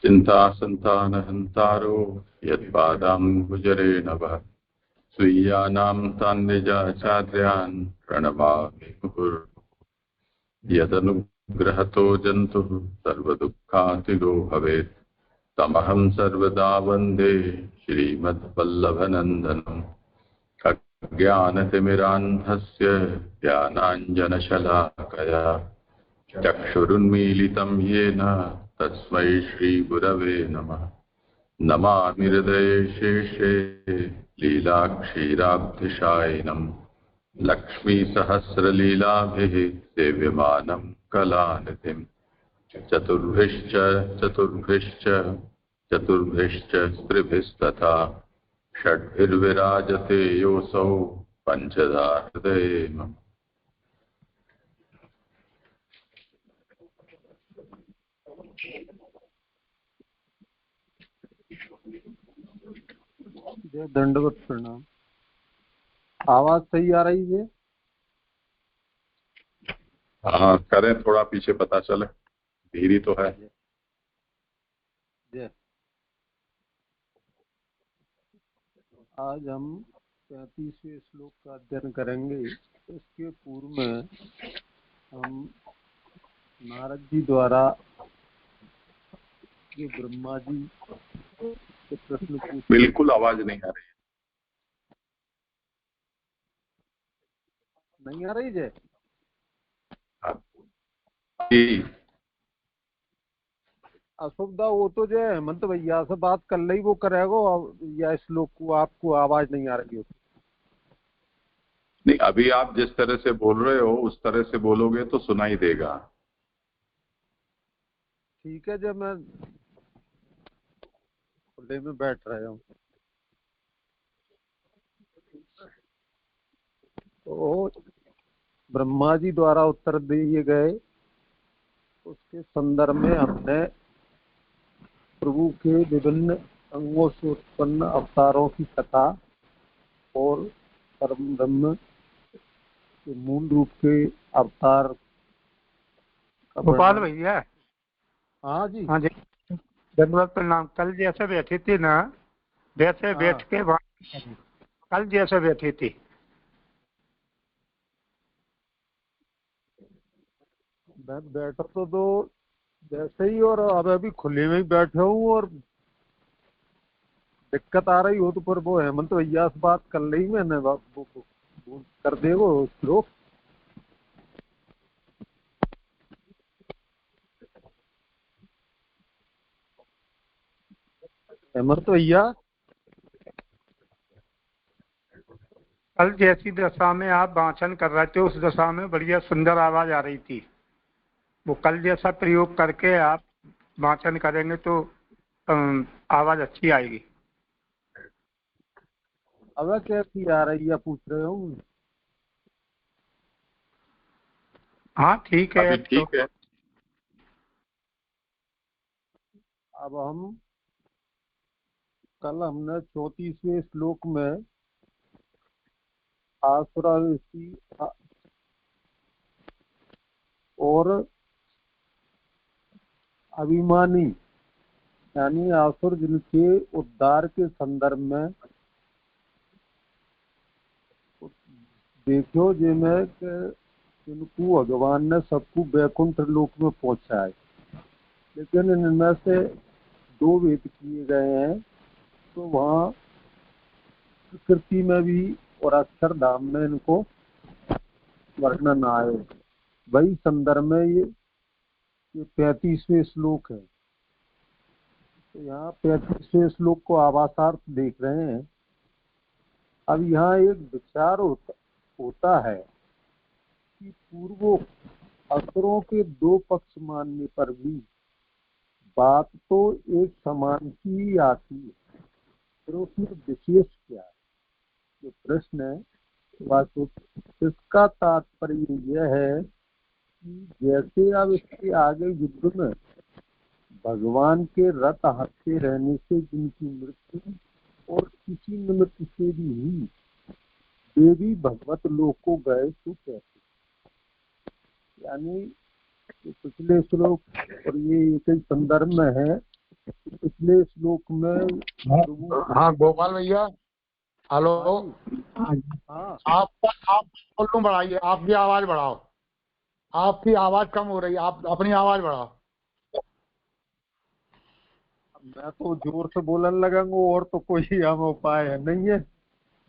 चिन्तासन्तानहन्तारो यत्पादाम्बुजरेण वः स्वीयानां तान्निजाचार्यान् प्रणमामि मुहुर्मुहुः। यदनुग्रहतो जन्तुः सर्वदुःखातिगो भवेत् तमहं सर्वदा वन्दे श्रीमद्वल्लभनन्दनम्। अज्ञानतिमिरान्धस्य ज्ञानाञ्जनशलाकया चक्षुरुन्मीलितं येन तस्मै श्रीगुरवे नमः। नमामि हृदये शेषे लीलाक्षीराब्धिशायिनं लक्ष्मीसहस्रलीलाभिः सेव्यमानं कलानिधिम्। चतुर्भिश्च स्त्रिभिस्तथा षड्भिर्विराजते योऽसौ पञ्चधा हृदये मम। दंडवत प्रणाम। आवाज सही आ रही है? हाँ, करें थोड़ा पीछे पता चले, धीरी तो है। आज हम 35वें श्लोक का अध्ययन करेंगे। इसके पूर्व में हम नारद जी द्वारा जो ब्रह्मा जी के प्रश्न पूछे। बिल्कुल आवाज नहीं आ रही। नहीं आ रही है? असुविधा वो तो जो हेमंत भैया से बात कर ली, वो करेगा। या श्लोक को आपको आवाज नहीं आ रही हो? नहीं, अभी आप जिस तरह से बोल रहे हो उस तरह से बोलोगे तो सुनाई देगा। ठीक है, जब मैं खुले में बैठ रहा हूँ तो ब्रह्मा जी द्वारा उत्तर दिए गए उसके संदर्भ में हमने प्रभु के विभिन्न अंगों से उत्पन्न अवतारों की कथा और परम ब्रह्म के मूल रूप के अवतार। गोपाल भैया। हाँ जी। हाँ जी, धन्यवाद प्रणाम। कल जैसे बैठी थी ना, वैसे बैठ के कल जैसे बैठी थी। बैठा तो जैसे ही, और अब अभी खुले में ही बैठे हूँ। और दिक्कत आ रही हो तो फिर वो हेमंत भैया से बात कर ली मैंने, वो कर देगो श्लोक। हेमंत भैया, कल जैसी दशा में आप वाचन कर रहे थे, उस दशा में बढ़िया सुंदर आवाज आ रही थी। वो कल जैसा प्रयोग करके आप वाचन करेंगे तो आवाज अच्छी आएगी। अब कैसी आ रही है पूछ रहे हो? हाँ ठीक है। ठीक है। अब कल हमने 34वें श्लोक में आसुरा ऋषि और अभिमानी यानी आसुर जिनके उद्धार के संदर्भ में देखो जिनमें जिनको भगवान ने सबको वैकुंठ लोक में पहुंचा है, लेकिन इनमें से 2 भेद किए गए हैं। तो वहाँ प्रकृति में भी और अक्षरधाम में इनको वर्णन आए। वही संदर्भ में ये 35वें श्लोक है। तो यहाँ 35वें श्लोक को आभासार्थ देख रहे हैं। अब यहाँ एक विचार होता है कि पूर्वो असुरों के 2 पक्ष मानने पर भी बात तो एक समान की आती है, फिर उसमें विशेष क्या है? जो प्रश्न है इसका तात्पर्य यह है कि जैसे अब इसके आगे युद्ध में भगवान के रथ हंसते रहने से जिनकी मृत्यु और किसी निमित्त से भी हुई, वे भी भगवत लोक को गए तो कैसे? यानी पिछले श्लोक और ये एक ही संदर्भ में है पिछले श्लोक में हाँ गोपाल भैया, हेलो। हाँ आप वॉल्यूम बढ़ाइए, आपकी आवाज बढ़ाओ, आपकी आवाज कम हो रही है, आप अपनी आवाज बढ़ाओ। मैं तो जोर से बोलने लगूंगा और तो कोई हम उपाय है नहीं है।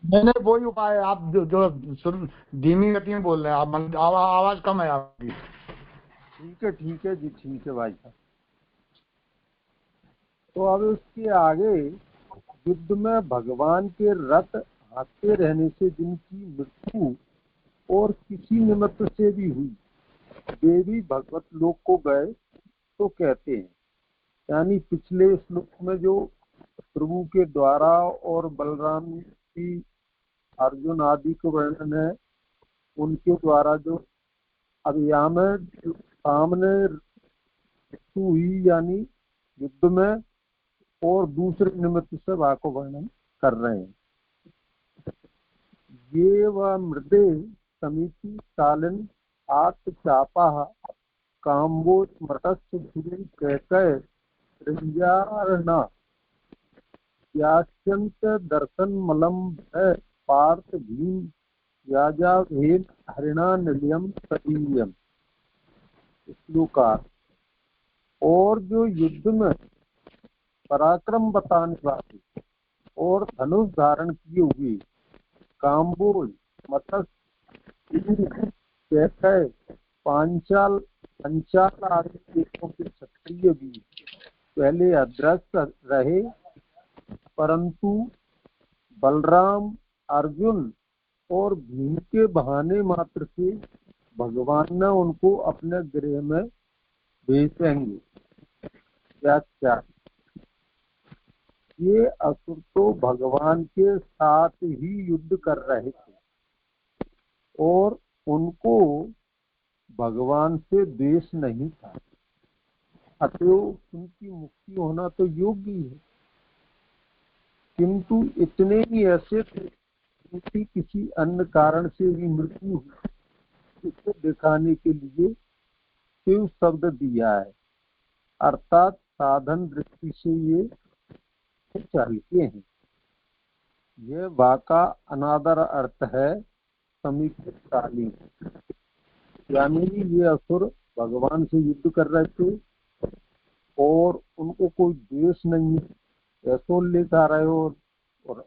नहीं वही उपाय है, आप जो धीमी गति में बोल रहे हैं, आप आवाज कम है आपकी। ठीक है जी, ठीक है भाई साहब। तो अब उसके आगे, युद्ध में भगवान के रथ हाँकते रहने से जिनकी मृत्यु और किसी निमित्त से भी हुई, वे भी भगवत लोक को गए तो कहते हैं। यानी पिछले श्लोक में जो प्रभु के द्वारा और बलराम की अर्जुन आदि को वर्णन है, उनके द्वारा जो अभियान में सामने मृत्यु हुई यानी युद्ध में, और दूसरे निमित्त से वह को वर्णन कर रहे हैं। ये व मृदे समिति कालिन आत्म चापा काम्बोज मटस्य धुरी कैकय सृंजारणा यास्यंत दर्शन मलम भय पार्थ भीम याजा भेद हरिणा निलयम सदीयम। श्लोकार। और जो युद्ध में पराक्रम बताने वाले और धनुष धारण किए हुए काम्बोज मत्स्य कैकय पांचाल पंचाल आदि देशों के क्षत्रिय भी पहले अदृश्य रहे, परंतु बलराम अर्जुन और भीम के बहाने मात्र से भगवान ने उनको अपने गृह में भेजेंगे। व्याख्या। ये असुर तो भगवान के साथ ही युद्ध कर रहे थे और उनको भगवान से द्वेष नहीं था, अतएव उनकी मुक्ति होना तो योग्य है। किंतु इतने ही ऐसे थे उनकी किसी अन्य कारण से भी मृत्यु हुई, इसको दिखाने के लिए शिव शब्द दिया है, अर्थात साधन दृष्टि से ये चाहते हैं। यह वाका अनादर अर्थ है समीकृत कालीन, यानी ये असुर भगवान से युद्ध कर रहे थे और उनको कोई द्वेष नहीं है, ऐसा उल्लेख आ रहे हो। और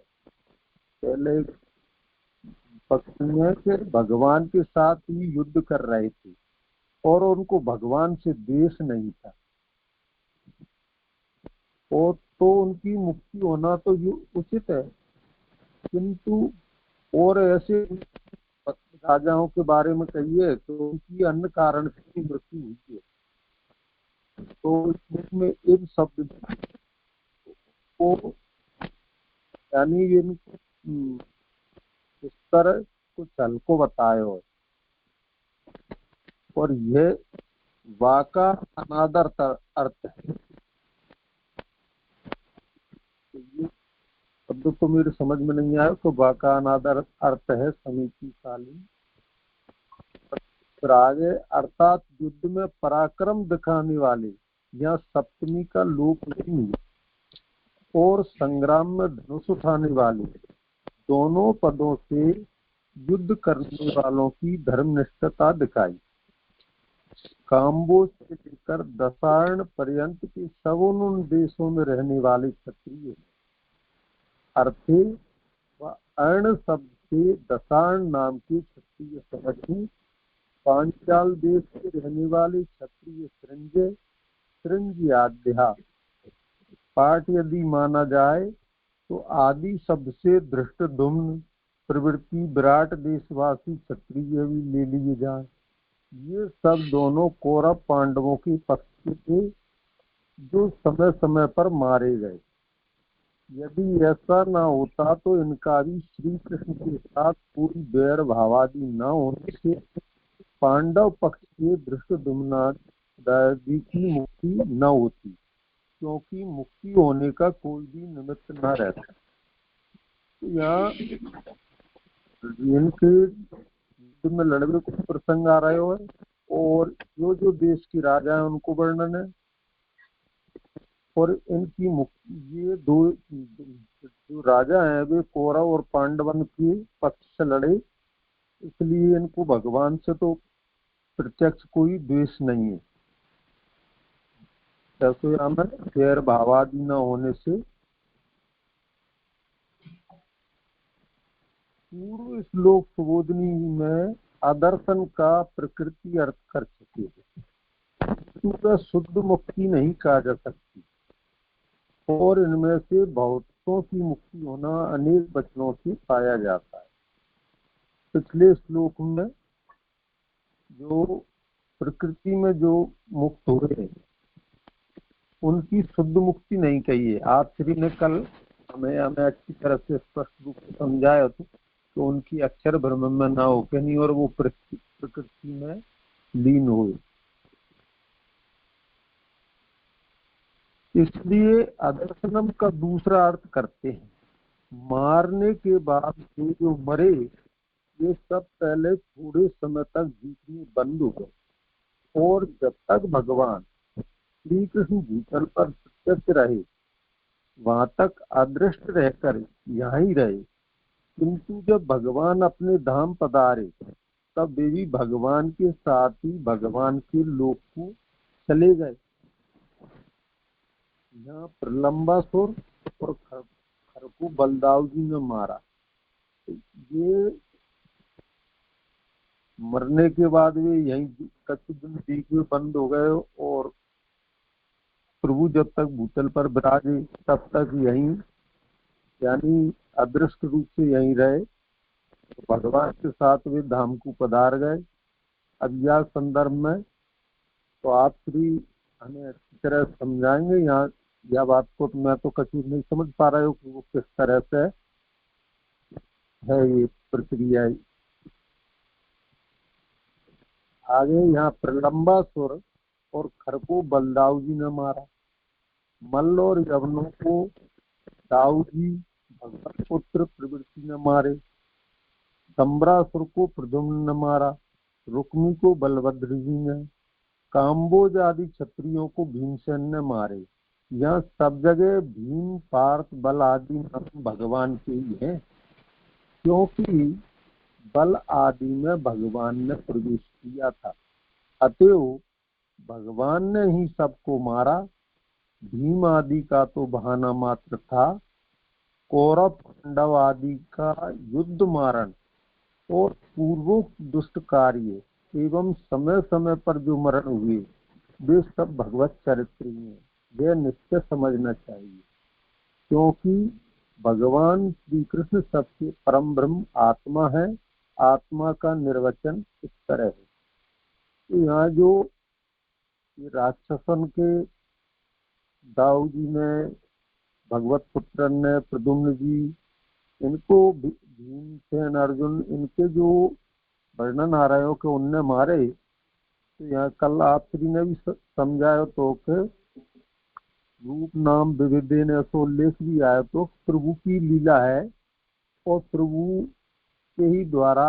पहले पक्ष में कि भगवान के साथ ही युद्ध कर रहे थे और उनको भगवान से द्वेष नहीं था, और तो उनकी मुक्ति होना तो उचित है। किंतु और ऐसे राजाओं के बारे में कहिए तो उनकी अन्य कारण से मृत्यु हुई है, तो इसमें एक शब्द को यानी इस तरह कुछ हल को बताए हो। और यह वाका अनादर अर्थ है। ये शब्द तो मेरे समझ में नहीं आया, तो वाका अनादर अर्थ है समिति कालीन। फिर आगे, अर्थात युद्ध में पराक्रम दिखाने वाले या सप्तमी का लोप नहीं हुआ और संग्राम में धनुष उठाने वाले, दोनों पदों से युद्ध करने वालों की धर्मनिष्ठता दिखाई। काम्बोज से लेकर दशार्ण पर्यंत के सब उन देशों में रहने वाले क्षत्रिय, अर्थे व अर्ण शब्द से दशार्ण नाम के क्षत्रिय समझें। पांचाल देश के रहने वाले क्षत्रिय सृंजय सृंज्याद्या पाठ यदि माना जाए तो आदि शब्द से धृष्टद्युम्न प्रवृत्ति विराट देशवासी क्षत्रिय भी ले लिए जाए। ये सब दोनों कौरव पांडवों के पक्ष थे जो समय समय पर मारे गए। यदि ऐसा न होता तो इनका भी श्री कृष्ण के साथ पूरी बैर भावादि न होने से पांडव पक्ष के धृष्टद्युम्नादि की मुक्ति न होती, क्योंकि मुक्ति होने का कोई भी निमित्त न रहता। यहाँ इनके युद्ध में लड़ने को प्रसंग आ रहे हो, और जो जो देश की राजा है उनको वर्णन है। और इनकी ये दो जो राजा हैं वे कौरव और पांडवन के पक्ष से लड़े, इसलिए इनको भगवान से तो प्रत्यक्ष कोई द्वेष नहीं है। रसोया में गैर भावादि न होने से पूर्व श्लोक सुबोधनी में आदर्शन का प्रकृति अर्थ कर चुके हैं। इसका शुद्ध मुक्ति नहीं कहा जा सकती और इनमें से बहुतों की मुक्ति होना अनेक वचनों से पाया जाता है। पिछले श्लोक में जो प्रकृति में जो मुक्त हुए उनकी शुद्ध मुक्ति नहीं कही है। आप श्री ने कल हमें अच्छी तरह से स्पष्ट रूप से समझाया तो उनकी अक्षर भ्रम में ना होके नहीं और वो प्रकृति में लीन हुए। इसलिए अदर्शनम का दूसरा अर्थ करते हैं, मारने के बाद जो मरे ये सब पहले थोड़े समय तक जीतने बंद हो गए और जब तक भगवान श्री कृष्ण भूतल पर प्रत्यक्ष रहे वहां तक अदृष्ट रहकर यहाँ ही रहे, किंतु जब भगवान अपने धाम पधारे तब वे भी भगवान के साथ ही भगवान के लोक को चले गए। यहाँ प्रलंबासुर और खर को बलदाव जी ने मारा। ये मरने के बाद वे यहीं कुछ दिन बीच में बंद हो गए और प्रभु जब तक भूतल पर विराजे तब तक यहीं यानी अदृष्ट रूप से यहीं रहे। तो भगवान के साथ वे धाम को पधार गए। अब यह संदर्भ में तो आप श्री हमें अच्छी तरह समझाएंगे। यहाँ यह बात को तो मैं तो कचूर नहीं समझ पा रहा हूँ कि वो किस तरह से है ये प्रक्रिया। आगे यहाँ प्रलंबासुर और खर को बलदाऊ जी ने मारा। मल्ल और यवनों को दाऊ जी भगवत पुत्र प्रवृत्ति ने मारे। दम्बरासुर को प्रद्युम्न ने मारा। रुक्मी को बलभद्र जी ने, काम्बोज आदि क्षत्रियों को भीमसेन ने मारे। यह सब जगह भीम पार्थ बल आदि नाम भगवान के ही है, क्योंकि बल आदि में भगवान ने प्रवेश किया था, अतएव भगवान ने ही सबको मारा। भीम आदि का तो बहाना मात्र था। कौरव पांडव आदि का युद्ध मारण और पूर्वोक्त दुष्ट कार्य एवं समय समय पर जो मरण हुए वे सब भगवत चरित्र ही हैं। यह निश्चय समझना चाहिए, क्योंकि भगवान श्री कृष्ण सबके परम ब्रह्म आत्मा है। आत्मा का निर्वचन इस तरह है। तो यहाँ जो राक्षसन के दाऊ जी ने, भगवत पुत्र ने, प्रद्युम्न जी, इनको भीमसेन अर्जुन इनके जो वर्णन आ रहे हो कि उनने मारे, तो यहाँ कल आप श्री ने भी समझाया तो कि रूप नाम विविधे ने ऐसा उल्लेख भी आया तो प्रभु की लीला है और प्रभु के ही द्वारा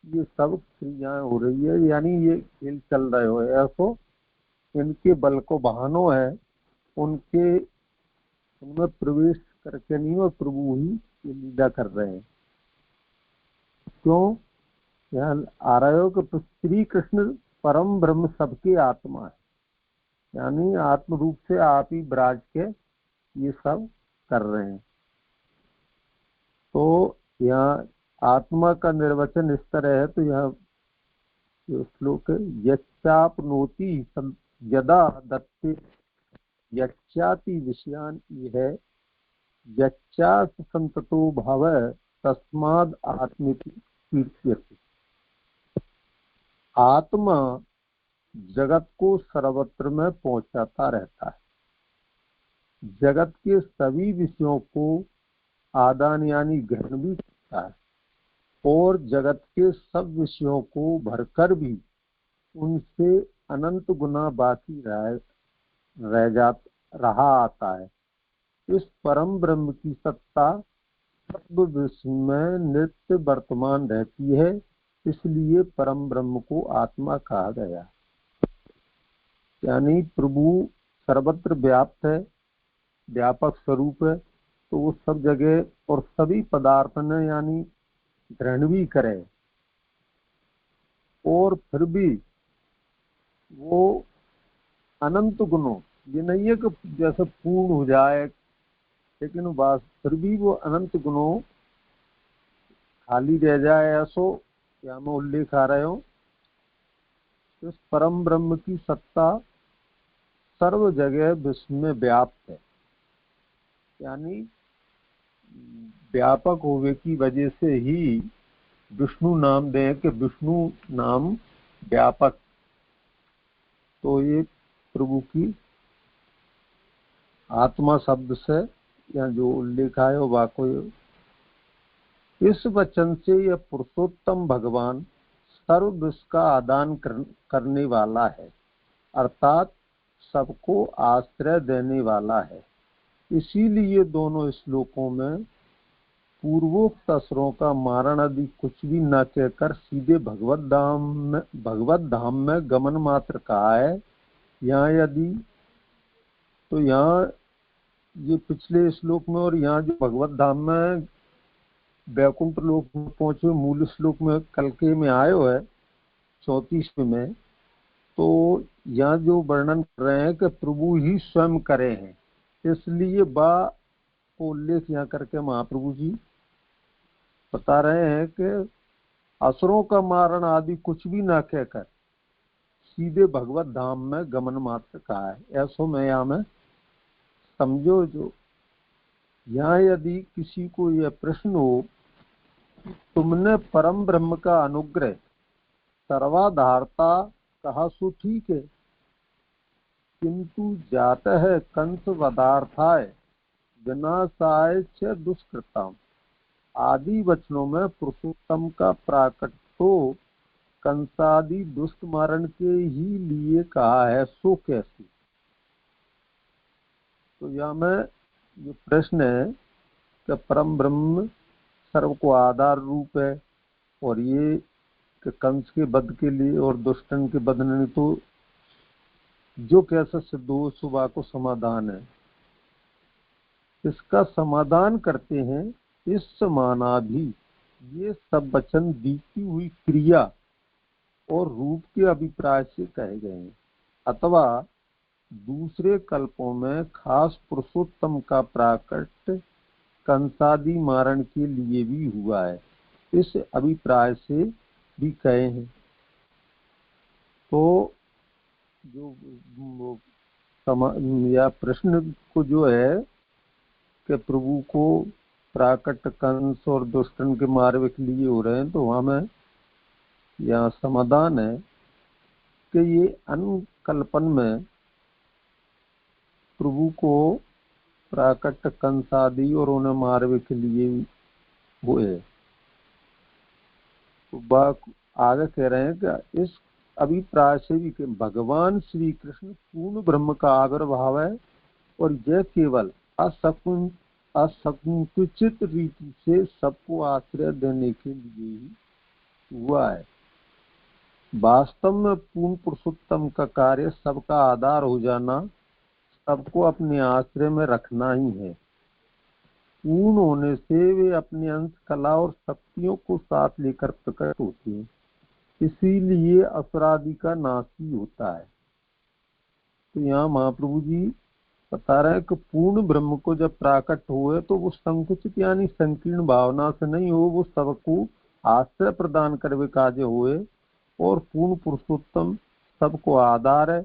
ये सब क्रियाएं हो रही है, यानी ये खेल चल रहे हो। ऐसो इनके बल को बहानो है, उनके उनमें प्रवेश करके नहीं और प्रभु ही ये लीला कर रहे हैं। क्यों यहाँ आ रहे हो कि श्री कृष्ण परम ब्रह्म सबके आत्मा है, यानी आत्म रूप से आप ही विराज के ये सब कर रहे हैं। तो यहाँ आत्मा का निर्वचन इस तरह है। तो यहाँ श्लोक है, यच्चाप्नोति यदा दत्ते यच्चाति विषयान है यच्चास संततो भाव तस्माद आत्मेति कीर्त्यते। आत्मा जगत को सर्वत्र में पहुंचाता रहता है, जगत के सभी विषयों को आदान यानी ग्रहण भी करता है और जगत के सब विषयों को भरकर भी उनसे अनंत गुना बाकी रहा आता है। इस परम ब्रह्म की सत्ता सब विश्व में नित्य वर्तमान रहती है, इसलिए परम ब्रह्म को आत्मा कहा गया। यानी प्रभु सर्वत्र व्याप्त है, व्यापक स्वरूप है, तो वो सब जगह और सभी पदार्थ ने यानी ग्रहण भी करे, और फिर भी वो अनंत गुणों, ये नहीं है कि जैसे पूर्ण हो जाए, लेकिन बस फिर भी वो अनंत गुणों खाली रह जाए, ऐसो क्या मैं उल्लेख आ रहे हूँ। इस परम ब्रह्म की सत्ता सर्व जगह विश्व में व्याप्त है, यानी व्यापक होने की वजह से ही विष्णु नाम दें कि विष्णु नाम व्यापक। तो ये प्रभु की आत्मा शब्द से या जो उल्लेख है वो वाको, इस वचन से यह पुरुषोत्तम भगवान सर्व विश्व का आदान करने वाला है, अर्थात सबको आश्रय देने वाला है। इसीलिए दोनों श्लोकों में पूर्वोक्त असुरों का मारण आदि कुछ भी न कहकर सीधे भगवत धाम में गमन मात्र कहा है। यहाँ यदि तो यहाँ ये पिछले श्लोक में और यहाँ जो भगवत धाम में वैकुंठ लोक में पहुंचे मूल श्लोक में कल के में आयो है 34 में, तो यहाँ जो वर्णन कर रहे हैं कि प्रभु ही स्वयं करे हैं, इसलिए बा को उल्लेख यहाँ करके महाप्रभु जी बता रहे हैं कि असुरों का मारण आदि कुछ भी ना कहकर सीधे भगवत धाम में गमन मात्र कहा है। ऐसो में यहाँ में समझो, जो यहाँ यदि किसी को यह प्रश्न हो तुमने परम ब्रह्म का अनुग्रह सर्वाधारता कहा सो ठीक है, किंतु जात है कंस वदार्थाय विनाशाय च दुष्कृताम आदि वचनों में पुरुषोत्तम का प्राकट तो कंसादि दुष्ट मारण के ही लिए कहा है, सो कैसे। तो यहाँ में ये प्रश्न है कि परम ब्रह्म सर्व को आधार रूप है, और ये कि कंस के वध के लिए और दुष्टन के बदलने तो जो कैसा सिद्ध हो सुबह को समाधान है। इसका समाधान करते हैं, इस समाना भी ये सब वचन बीती हुई क्रिया और रूप के अभिप्राय से कहे गए हैं, अथवा दूसरे कल्पों में खास पुरुषोत्तम का प्राकट कंसादि मारण के लिए भी हुआ है, इस अभिप्राय से भी कहे हैं। तो जो या प्रश्न को जो है कि प्रभु को प्राकट कंस और दुष्टन के मारवे के लिए हो रहे हैं, तो वहां में यहाँ समाधान है कि ये अनुकल्पन में प्रभु को प्राकट कंस आदि और उन्हें मारवे के लिए हुए। तो आगे कह रहे हैं कि इस अभिप्राय से भी कि भगवान श्री कृष्ण पूर्ण ब्रह्म का आविर्भाव है, और यह केवल असंकुचित रीति से सबको आश्रय देने के लिए ही हुआ है। वास्तव में पूर्ण पुरुषोत्तम का कार्य सबका आधार हो जाना, सबको अपने आश्रय में रखना ही है। पूर्ण होने से वे अपने अंश कला और शक्तियों को साथ लेकर प्रकट होते हैं, इसीलिए असुरादि का नाश ही होता है। तो यहाँ महाप्रभु जी बता रहे हैं कि पूर्ण ब्रह्म को जब प्राकट हुए तो वो संकुचित यानी संकीर्ण भावना से नहीं हो, वो सबको आश्रय प्रदान करवे काजे हुए, और पूर्ण पुरुषोत्तम सबको आधार है,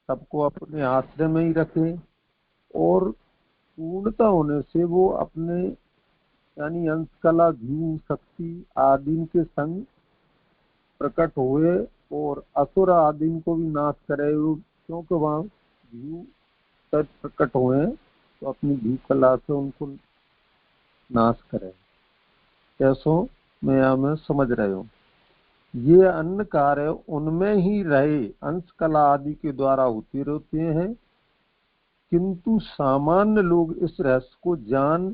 सबको अपने आश्रय में ही रखे, और पूर्णता होने से वो अपने यानी अंश कला जीव शक्ति आदि के संग प्रकट हुए, और असुर आदि को भी नाश करे, क्योंकि वहाँ जीव प्रकट हुए तो अपनी जीव कला से उनको नाश करे। कैसो मैं यहाँ में समझ रहे हो, ये अन्य कार्य उनमें ही रहे अंश कला आदि के द्वारा होते रहते हैं, किंतु सामान्य लोग इस रहस्य को जान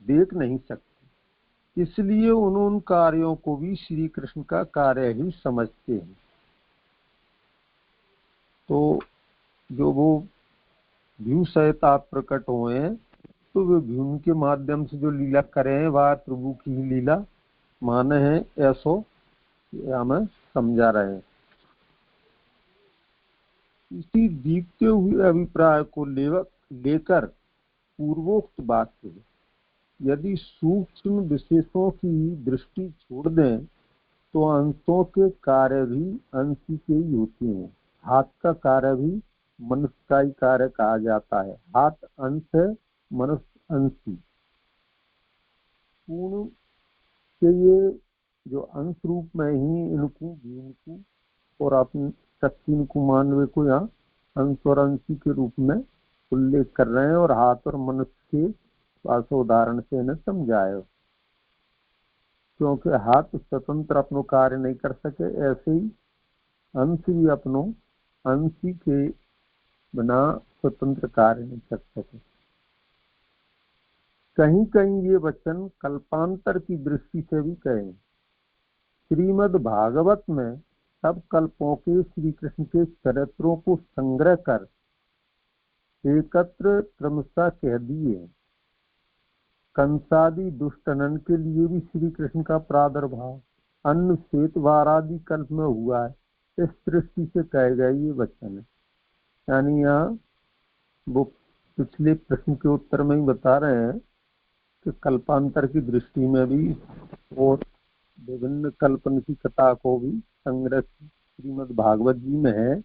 देख नहीं सकते, इसलिए उन कार्यों को भी श्री कृष्ण का कार्य ही समझते हैं। तो जो वो भीम सहित आप प्रकट हुए हैं, तो वे भीम के माध्यम से जो लीला करें वह प्रभु की ही लीला माने हैं, ऐसो हमें समझा रहे हैं। इसी दीपते हुए अभिप्राय को लेकर पूर्वोक्त वाक्य, यदि सूक्ष्म विशेषों की दृष्टि छोड़ दें तो अंशों के कार्य भी अंशी के ही होते हैं। हाथ का कार्य भी मनुष्य का ही कार्य कहा जाता है। हाथ अंश है, मनुष्य अंशी। पूर्ण के ये जो अंश रूप में ही इनको भीम को और अपनी शक्ति को मानवे को यहाँ अंश और अंशी के रूप में उल्लेख कर रहे हैं और हाथ और मनुष्य के पास उदाहरण से इन्हें समझाए, क्योंकि हाथ स्वतंत्र अपनो कार्य नहीं कर सके, ऐसे ही अंश भी अपनो अंशी के बिना स्वतंत्र कार्य नहीं कर सके। कहीं कहीं ये वचन कल्पांतर की दृष्टि से भी कहे। श्रीमद् भागवत में सब कल्पों के श्री कृष्ण के चरित्रों को संग्रह कर एकत्र क्रमशः कह दिए। कंसादि दुष्टनन के लिए भी श्री कृष्ण का प्रादुर्भाव अन्न श्वेत वारादि कल्प में हुआ है, इस दृष्टि से कहे गए ये वचन है। यानी यहाँ वो पिछले प्रश्न के उत्तर में ही बता रहे हैं कि कल्पांतर की दृष्टि में भी और विभिन्न कल्पन की कथा को भी संग्रह श्रीमद् भागवत जी में है,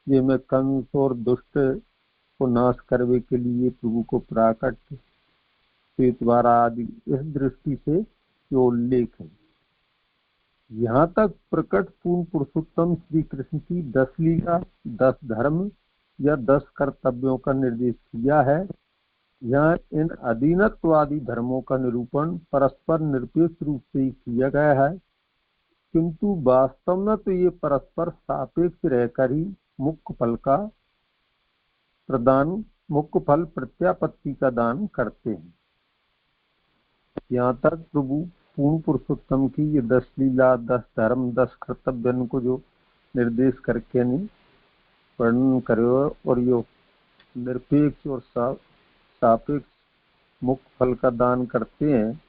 जिसमें कंस और दुष्ट को नाश करने के लिए प्रभु को प्राकट श्वेतवारा आदि, इस दृष्टि से जो उल्लेख है। यहाँ तक प्रकट पूर्ण पुरुषोत्तम श्री कृष्ण की 10 लीला, 10 धर्म या 10 कर्तव्यों का निर्देश किया है। यहाँ इन अधीनत्वादी धर्मों का निरूपण परस्पर निरपेक्ष रूप से ही किया गया है, किंतु वास्तव में तो ये परस्पर सापेक्ष रहकर ही मुख्य फल प्रत्यापत्ति का दान करते हैं। यहाँ तक प्रभु पूर्ण पुरुषोत्तम की ये 10 लीला, 10 धर्म, 10 कर्तव्य को जो निर्देश करके नहीं वर्णन करे और यो निरपेक्ष और सापेक्ष मुख्य फल का दान करते हैं,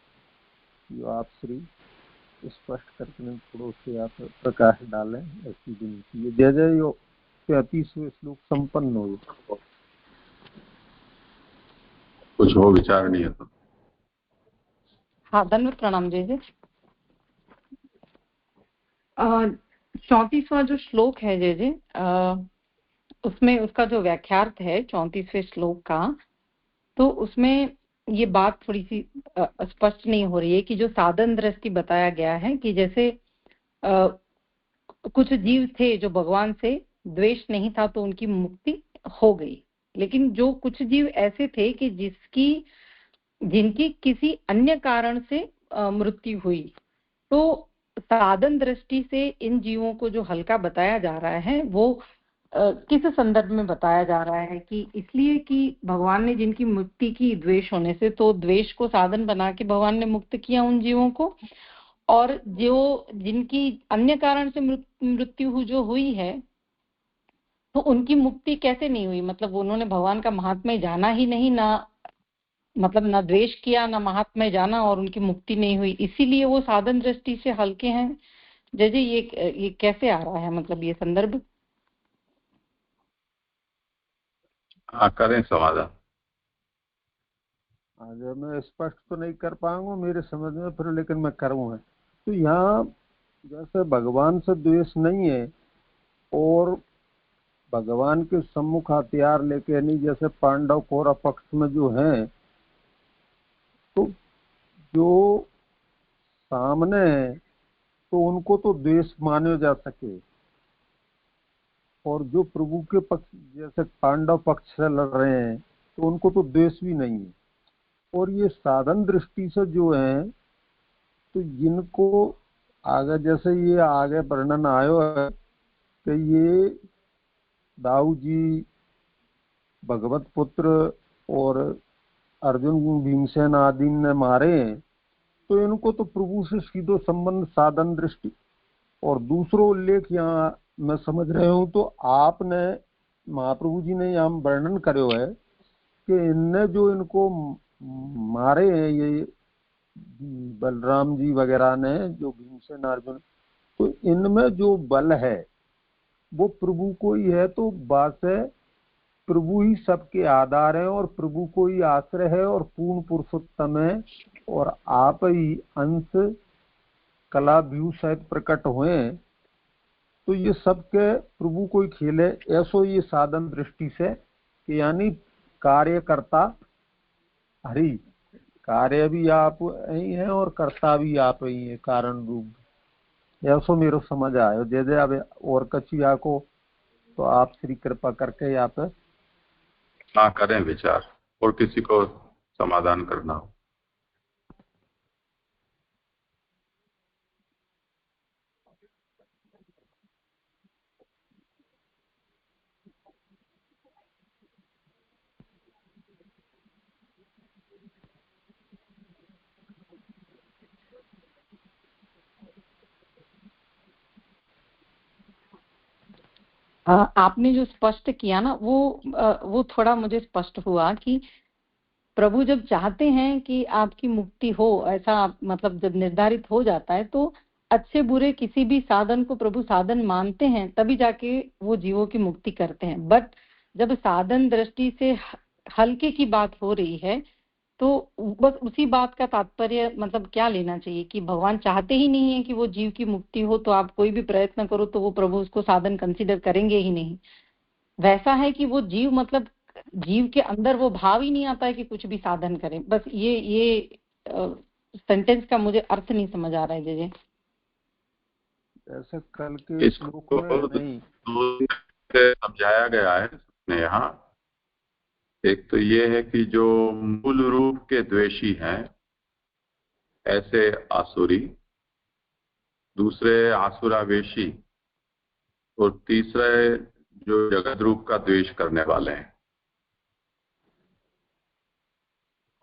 जो आप श्री स्पष्ट करके थोड़ो से आप प्रकाश डालें, ऐसी विनती है। जय जय यो 35वें श्लोक संपन्न हो। कुछ हो विचार नहीं है तो हाँ, धन्यवाद, प्रणाम जय जय। 34वां जो श्लोक है जय जय, उसमें उसका जो व्याख्यार्थ है 34वें श्लोक का, तो उसमें ये बात थोड़ी सी स्पष्ट नहीं हो रही है कि जो साधन दृष्टि बताया गया है कि जैसे कुछ जीव थे जो भगवान से द्वेष नहीं था तो उनकी मुक्ति हो गई, लेकिन जो कुछ जीव ऐसे थे कि जिनकी किसी अन्य कारण से मृत्यु हुई, तो साधन दृष्टि से इन जीवों को जो हल्का बताया जा रहा है वो किस संदर्भ में बताया जा रहा है कि इसलिए कि भगवान ने जिनकी मुक्ति की द्वेष होने से, तो द्वेष को साधन बना के भगवान ने मुक्त किया उन जीवों को, और जो जिनकी अन्य कारण से मृत्यु जो हुई है तो उनकी मुक्ति कैसे नहीं हुई, मतलब उन्होंने भगवान का महात्म्य जाना ही नहीं, ना मतलब ना द्वेष किया ना महात्म्य जाना, और उनकी मुक्ति नहीं हुई, इसीलिए वो साधन दृष्टि से हल्के हैं। जय जय, ये कैसे आ रहा है, मतलब ये संदर्भ करें समाधान। आज मैं स्पष्ट तो नहीं कर पाऊंगा मेरे समझ में फिर, लेकिन मैं करूंगा। तो यहाँ जैसे भगवान से द्वेष नहीं है और भगवान के सम्मुख हथियार लेके नहीं, जैसे पांडव कौरव पक्ष में जो हैं, तो जो सामने है तो उनको तो द्वेष माने जा सके, और जो प्रभु के पक्ष जैसे पांडव पक्ष से लड़ रहे हैं तो उनको तो द्वेष भी नहीं है। और ये साधन दृष्टि से जो है तो जिनको आगे जैसे ये आगे वर्णन आयो है कि ये दाऊ जी भगवत पुत्र और अर्जुन भीमसेन आदि ने मारे हैं, तो इनको तो प्रभु से सीधो संबंध साधन दृष्टि। और दूसरो उल्लेख यहाँ मैं समझ रहे हूँ तो आपने महाप्रभु जी ने यहाँ वर्णन करो है कि इनने जो इनको मारे हैं, ये बलराम जी वगैरह ने, जो भीमसेन अर्जुन, तो इनमें जो बल है वो प्रभु को ही है। तो बात है, प्रभु ही सबके आधार है और प्रभु को ही आश्रय है और पूर्ण पुरुषोत्तम है, और आप ही अंश कला व्यू सहित प्रकट हुए। तो ये सबके प्रभु को ही खेले, ऐसो ये साधन दृष्टि से कि यानी कार्यकर्ता हरि, कार्य भी आप ही हैं और कर्ता भी आप ही हैं, कारण रूप। ऐसो मेरे समझ आयो। जय जय। अब और कचिया को तो आप श्री कृपा करके आप हाँ करें विचार, और किसी को समाधान करना हो। आपने जो स्पष्ट किया ना, वो थोड़ा मुझे स्पष्ट हुआ कि प्रभु जब चाहते हैं कि आपकी मुक्ति हो, ऐसा मतलब जब निर्धारित हो जाता है, तो अच्छे बुरे किसी भी साधन को प्रभु साधन मानते हैं, तभी जाके वो जीवों की मुक्ति करते हैं। बट जब साधन दृष्टि से हल्के की बात हो रही है, तो बस उसी बात का तात्पर्य मतलब क्या लेना चाहिए कि भगवान चाहते ही नहीं है कि वो जीव की मुक्ति हो, तो आप कोई भी प्रयत्न करो तो वो प्रभु उसको साधन कंसीडर करेंगे ही नहीं। वैसा है कि वो जीव मतलब जीव के अंदर वो भाव ही नहीं आता है कि कुछ भी साधन करें। बस ये सेंटेंस का मुझे अर्थ नहीं समझ आ रहा है। जय ऐसे कल के श्लोक में नहीं समझाया गया है इसमें यहाँ। एक तो ये है कि जो मूल रूप के द्वेषी हैं ऐसे आसुरी, दूसरे आसुरावेशी, और तीसरे जो जगत रूप का द्वेष करने वाले हैं।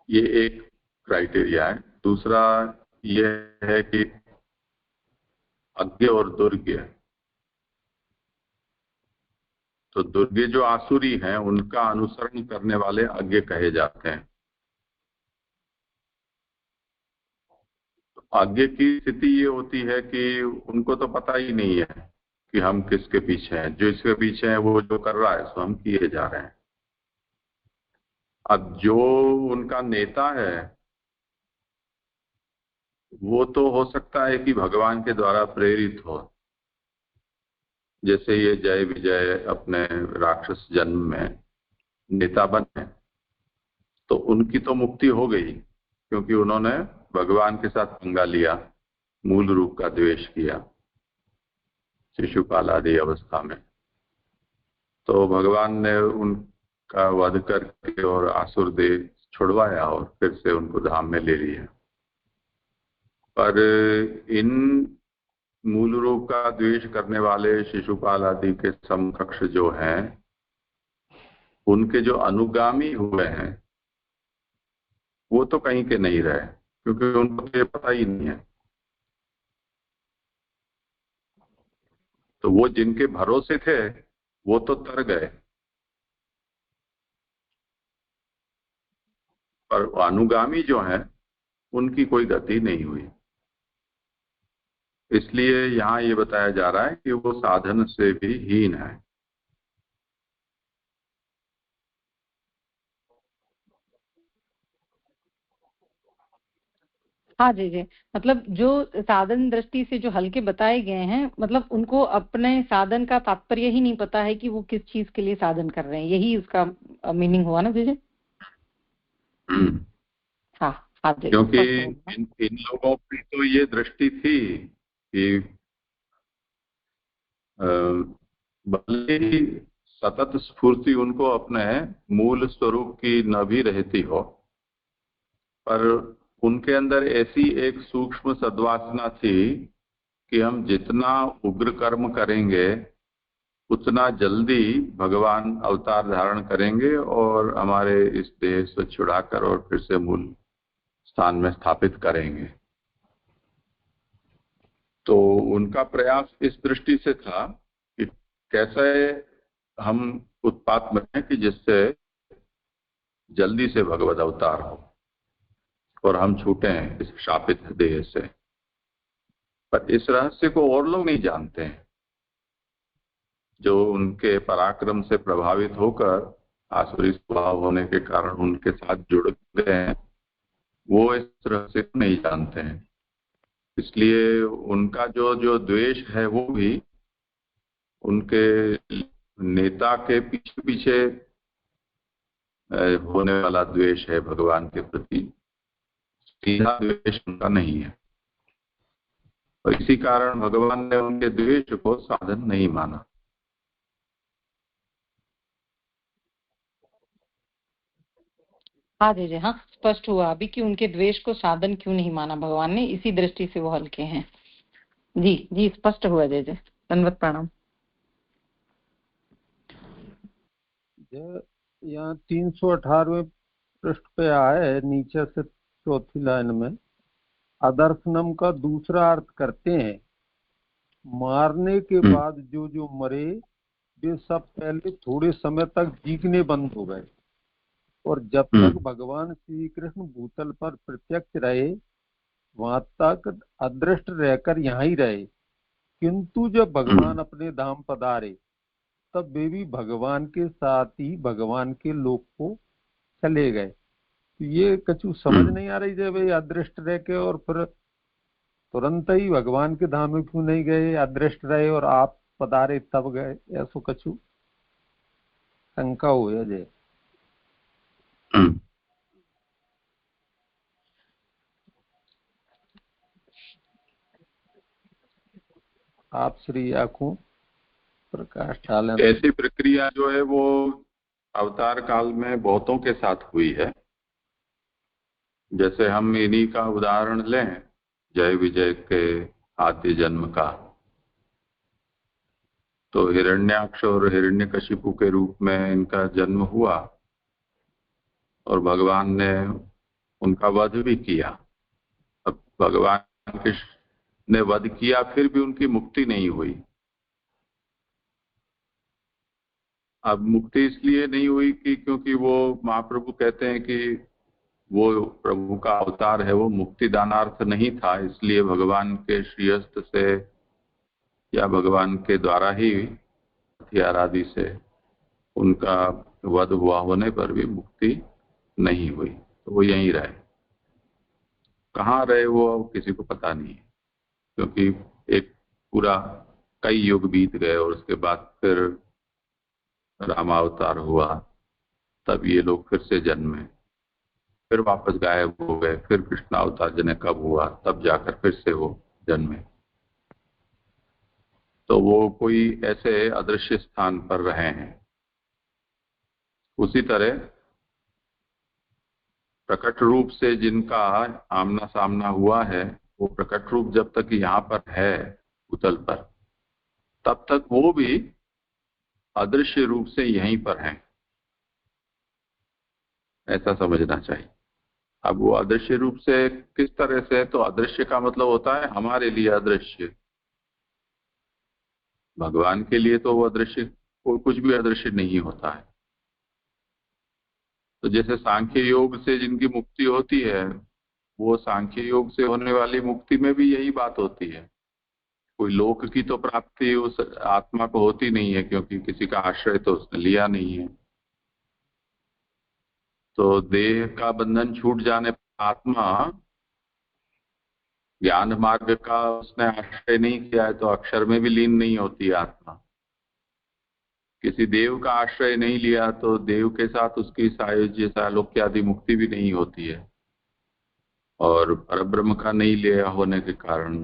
ये एक क्राइटेरिया है। दूसरा ये है कि अज्ञ और दुर्ज्ञ। तो दुर्ज्ञ जो आसुरी हैं उनका अनुसरण करने वाले अज्ञ कहे जाते हैं। अज्ञ की स्थिति ये होती है कि उनको तो पता ही नहीं है कि हम किसके पीछे हैं। जो इसके पीछे है वो जो कर रहा है सो हम किए जा रहे हैं। अब जो उनका नेता है वो तो हो सकता है कि भगवान के द्वारा प्रेरित हो। जैसे ये जय विजय अपने राक्षस जन्म में नेता बने, तो उनकी तो मुक्ति हो गई क्योंकि उन्होंने भगवान के साथ पंगा लिया, मूल रूप का द्वेष किया शिशुपाल आदि अवस्था में। तो भगवान ने उनका वध करके और आसुर देह छुड़वाया और फिर से उनको धाम में ले लिया। पर इन मूल रूप का द्वेष करने वाले शिशुपाल आदि के समकक्ष जो हैं, उनके जो अनुगामी हुए हैं वो तो कहीं के नहीं रहे, क्योंकि उनको तो ये पता ही नहीं है। तो वो जिनके भरोसे थे वो तो तर गए, पर अनुगामी जो हैं उनकी कोई गति नहीं हुई। इसलिए यहाँ ये बताया जा रहा है कि वो साधन से भी हीन है। हाँ जी जी, मतलब जो साधन दृष्टि से जो हल्के बताए गए हैं, मतलब उनको अपने साधन का तात्पर्य ही नहीं पता है कि वो किस चीज के लिए साधन कर रहे हैं। यही उसका मीनिंग हुआ ना जी। हाँ हाँ जी। क्योंकि इन लोगों की तो ये दृष्टि थी कि भले ही सतत स्फूर्ति उनको अपने मूल स्वरूप की न भी रहती हो, पर उनके अंदर ऐसी एक सूक्ष्म सद्वासना थी कि हम जितना उग्र कर्म करेंगे उतना जल्दी भगवान अवतार धारण करेंगे और हमारे इस देह से छुड़ाकर और फिर से मूल स्थान में स्थापित करेंगे। तो उनका प्रयास इस दृष्टि से था कि कैसे हम उत्पात बने कि जिससे जल्दी से भगवत अवतार हो और हम छूटें इस शापित देह से। पर इस रहस्य को और लोग नहीं जानते हैं, जो उनके पराक्रम से प्रभावित होकर आसुरी स्वभाव होने के कारण उनके साथ जुड़ गए हैं, वो इस रहस्य को नहीं जानते हैं। इसलिए उनका जो जो द्वेष है वो भी उनके नेता के पीछे पीछे होने वाला द्वेष है भगवान के प्रति, सीधा द्वेष उनका नहीं है। और इसी कारण भगवान ने उनके द्वेष को साधन नहीं माना। हाँ जी हाँ, स्पष्ट हुआ अभी कि उनके द्वेष को साधन क्यों नहीं माना भगवान ने, इसी दृष्टि से वो हल्के हैं। जी जी, स्पष्ट हुआ जय जय, धन्यवाद, प्रणाम। यहाँ 318वें पृष्ठ पे आए नीचे से चौथी लाइन में, अदर्शनम का दूसरा अर्थ करते हैं, मारने के बाद जो जो मरे वे सब पहले थोड़े समय तक जीने बंद हो गए, और जब तक भगवान श्री कृष्ण भूतल पर प्रत्यक्ष रहे वहां तक अदृष्ट रहकर यहाँ ही रहे, किंतु जब भगवान अपने धाम पधारे तब वे भी भगवान के साथ ही भगवान के लोक को चले गए। तो ये कछु समझ नहीं आ रही जब भाई अदृष्ट रह के और फिर तुरंत ही भगवान के धाम में क्यों नहीं गए, अदृष्ट रहे और आप पधारे तब गए, ऐसो कछु शंका हो जय। आप श्री आंखों प्रकाश डालें। ऐसी प्रक्रिया जो है वो अवतार काल में बहुतों के साथ हुई है। जैसे हम इन्हीं का उदाहरण लें, जय विजय के आदि जन्म का, तो हिरण्याक्ष और हिरण्यकशिपु के रूप में इनका जन्म हुआ और भगवान ने उनका वध भी किया। अब भगवान ने वध किया फिर भी उनकी मुक्ति नहीं हुई। अब मुक्ति इसलिए नहीं हुई कि क्योंकि वो महाप्रभु कहते हैं कि वो प्रभु का अवतार है, वो मुक्ति दानार्थ नहीं था, इसलिए भगवान के श्रीहस्त से या भगवान के द्वारा ही हथियार आदि से उनका वध हुआ होने पर भी मुक्ति नहीं हुई। तो वो यहीं रहे। कहाँ रहे वो किसी को पता नहीं है, क्योंकि एक पूरा कई युग बीत गए और उसके बाद फिर रामावतार हुआ, तब ये लोग फिर से जन्मे, फिर वापस गायब हो गए, फिर कृष्णावतार जने कब हुआ तब जाकर फिर से वो जन्मे। तो वो कोई ऐसे अदृश्य स्थान पर रहे हैं। उसी तरह प्रकट रूप से जिनका आमना सामना हुआ है, वो प्रकट रूप जब तक यहाँ पर है भूतल पर, तब तक वो भी अदृश्य रूप से यहीं पर हैं, ऐसा समझना चाहिए। अब वो अदृश्य रूप से किस तरह से, तो अदृश्य का मतलब होता है हमारे लिए अदृश्य। भगवान के लिए तो वो अदृश्य, कुछ भी अदृश्य नहीं होता है। तो जैसे सांख्य योग से जिनकी मुक्ति होती है, वो सांख्य योग से होने वाली मुक्ति में भी यही बात होती है। कोई लोक की तो प्राप्ति उस आत्मा को होती नहीं है, क्योंकि किसी का आश्रय तो उसने लिया नहीं है। तो देह का बंधन छूट जाने पर आत्मा, ज्ञान मार्ग का उसने आश्रय नहीं किया है तो अक्षर में भी लीन नहीं होती आत्मा। किसी देव का आश्रय नहीं लिया तो देव के साथ उसकी सायुज्य सालोक्य आदि मुक्ति भी नहीं होती है, और परब्रह्म का नहीं लिया होने के कारण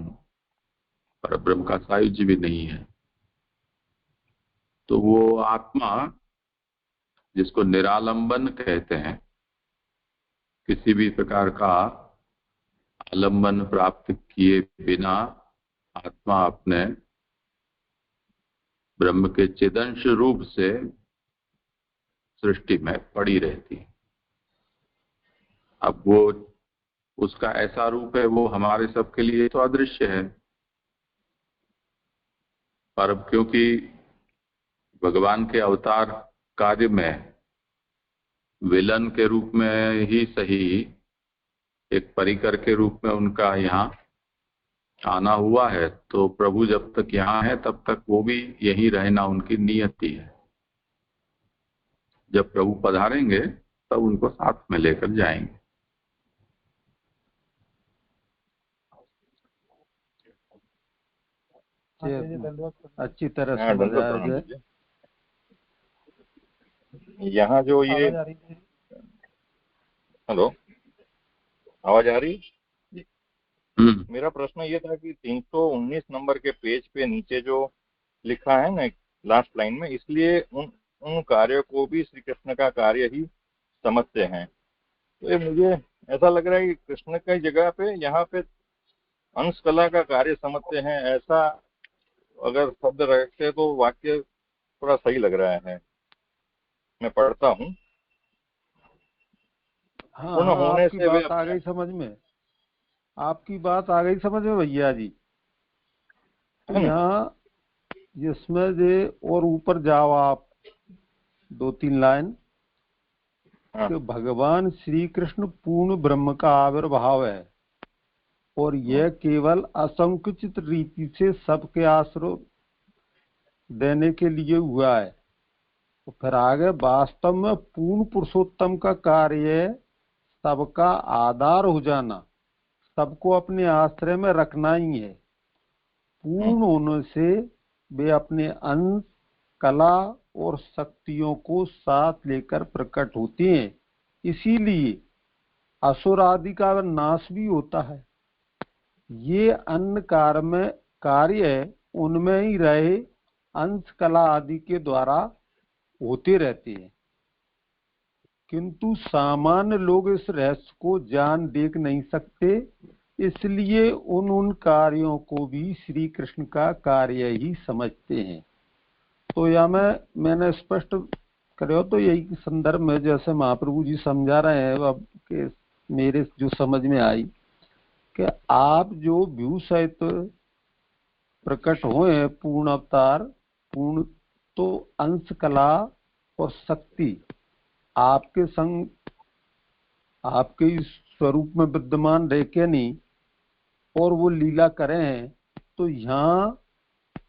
परब्रह्म का सायुज्य भी नहीं है। तो वो आत्मा जिसको निरालंबन कहते हैं, किसी भी प्रकार का आलंबन प्राप्त किए बिना आत्मा अपने ब्रह्म के चिदंश रूप से सृष्टि में पड़ी रहती। अब वो उसका ऐसा रूप है, वो हमारे सबके लिए तो अदृश्य है, पर अब क्योंकि भगवान के अवतार कार्य में विलन के रूप में ही सही, एक परिकर के रूप में उनका यहाँ आना हुआ है, तो प्रभु जब तक यहाँ है तब तक वो भी यहीं रहना उनकी नियति है। जब प्रभु पधारेंगे तब उनको साथ में लेकर जाएंगे। अच्छी तरह समझ आया। यहाँ जो ये, हेलो, आवाज आ रही? मेरा प्रश्न ये था कि 319 नंबर के पेज पे नीचे जो लिखा है ना लास्ट लाइन में, इसलिए उन कार्यों को भी श्री कृष्ण का कार्य ही समझते हैं। तो ये मुझे ऐसा लग रहा है कि कृष्ण की जगह पे यहाँ पे अंश कला का कार्य समझते हैं, ऐसा अगर शब्द रखते तो वाक्य थोड़ा सही लग रहा है। मैं पढ़ता हूँ। हाँ, आपकी बात आ गई समझ में, आपकी बात आ गई समझ में भैया जी। तो यहाँ जिसमें जे और ऊपर जाओ आप 2-3 लाइन कि भगवान श्री कृष्ण पूर्ण ब्रह्म का आविर्भाव है और यह केवल असंकुचित रीति से सबके आश्रय देने के लिए हुआ है। तो फिर आगे वास्तव में पूर्ण पुरुषोत्तम का कार्य सबका आधार हो जाना, सबको अपने आश्रय में रखना ही है। पूर्ण होने से वे अपने अंश, कला और शक्तियों को साथ लेकर प्रकट होते हैं। इसीलिए असुर आदि का नाश भी होता है। ये अन्य कार्य उनमें ही रहे अंश, कला आदि के द्वारा होते रहते हैं, किंतु सामान्य लोग इस रहस्य को जान देख नहीं सकते, इसलिए उन कार्यों को भी श्री कृष्ण का कार्य ही समझते हैं। तो या मैंने स्पष्ट करो तो यही संदर्भ में जैसे महाप्रभु जी समझा रहे हैं, अब के मेरे जो समझ में आई कि आप जो व्यू सहित प्रकट हुए पूर्ण अवतार, पूर्ण, तो अंश, कला और शक्ति आपके संग, आपके स्वरूप में विद्यमान रह के नहीं और वो लीला करें, तो यहाँ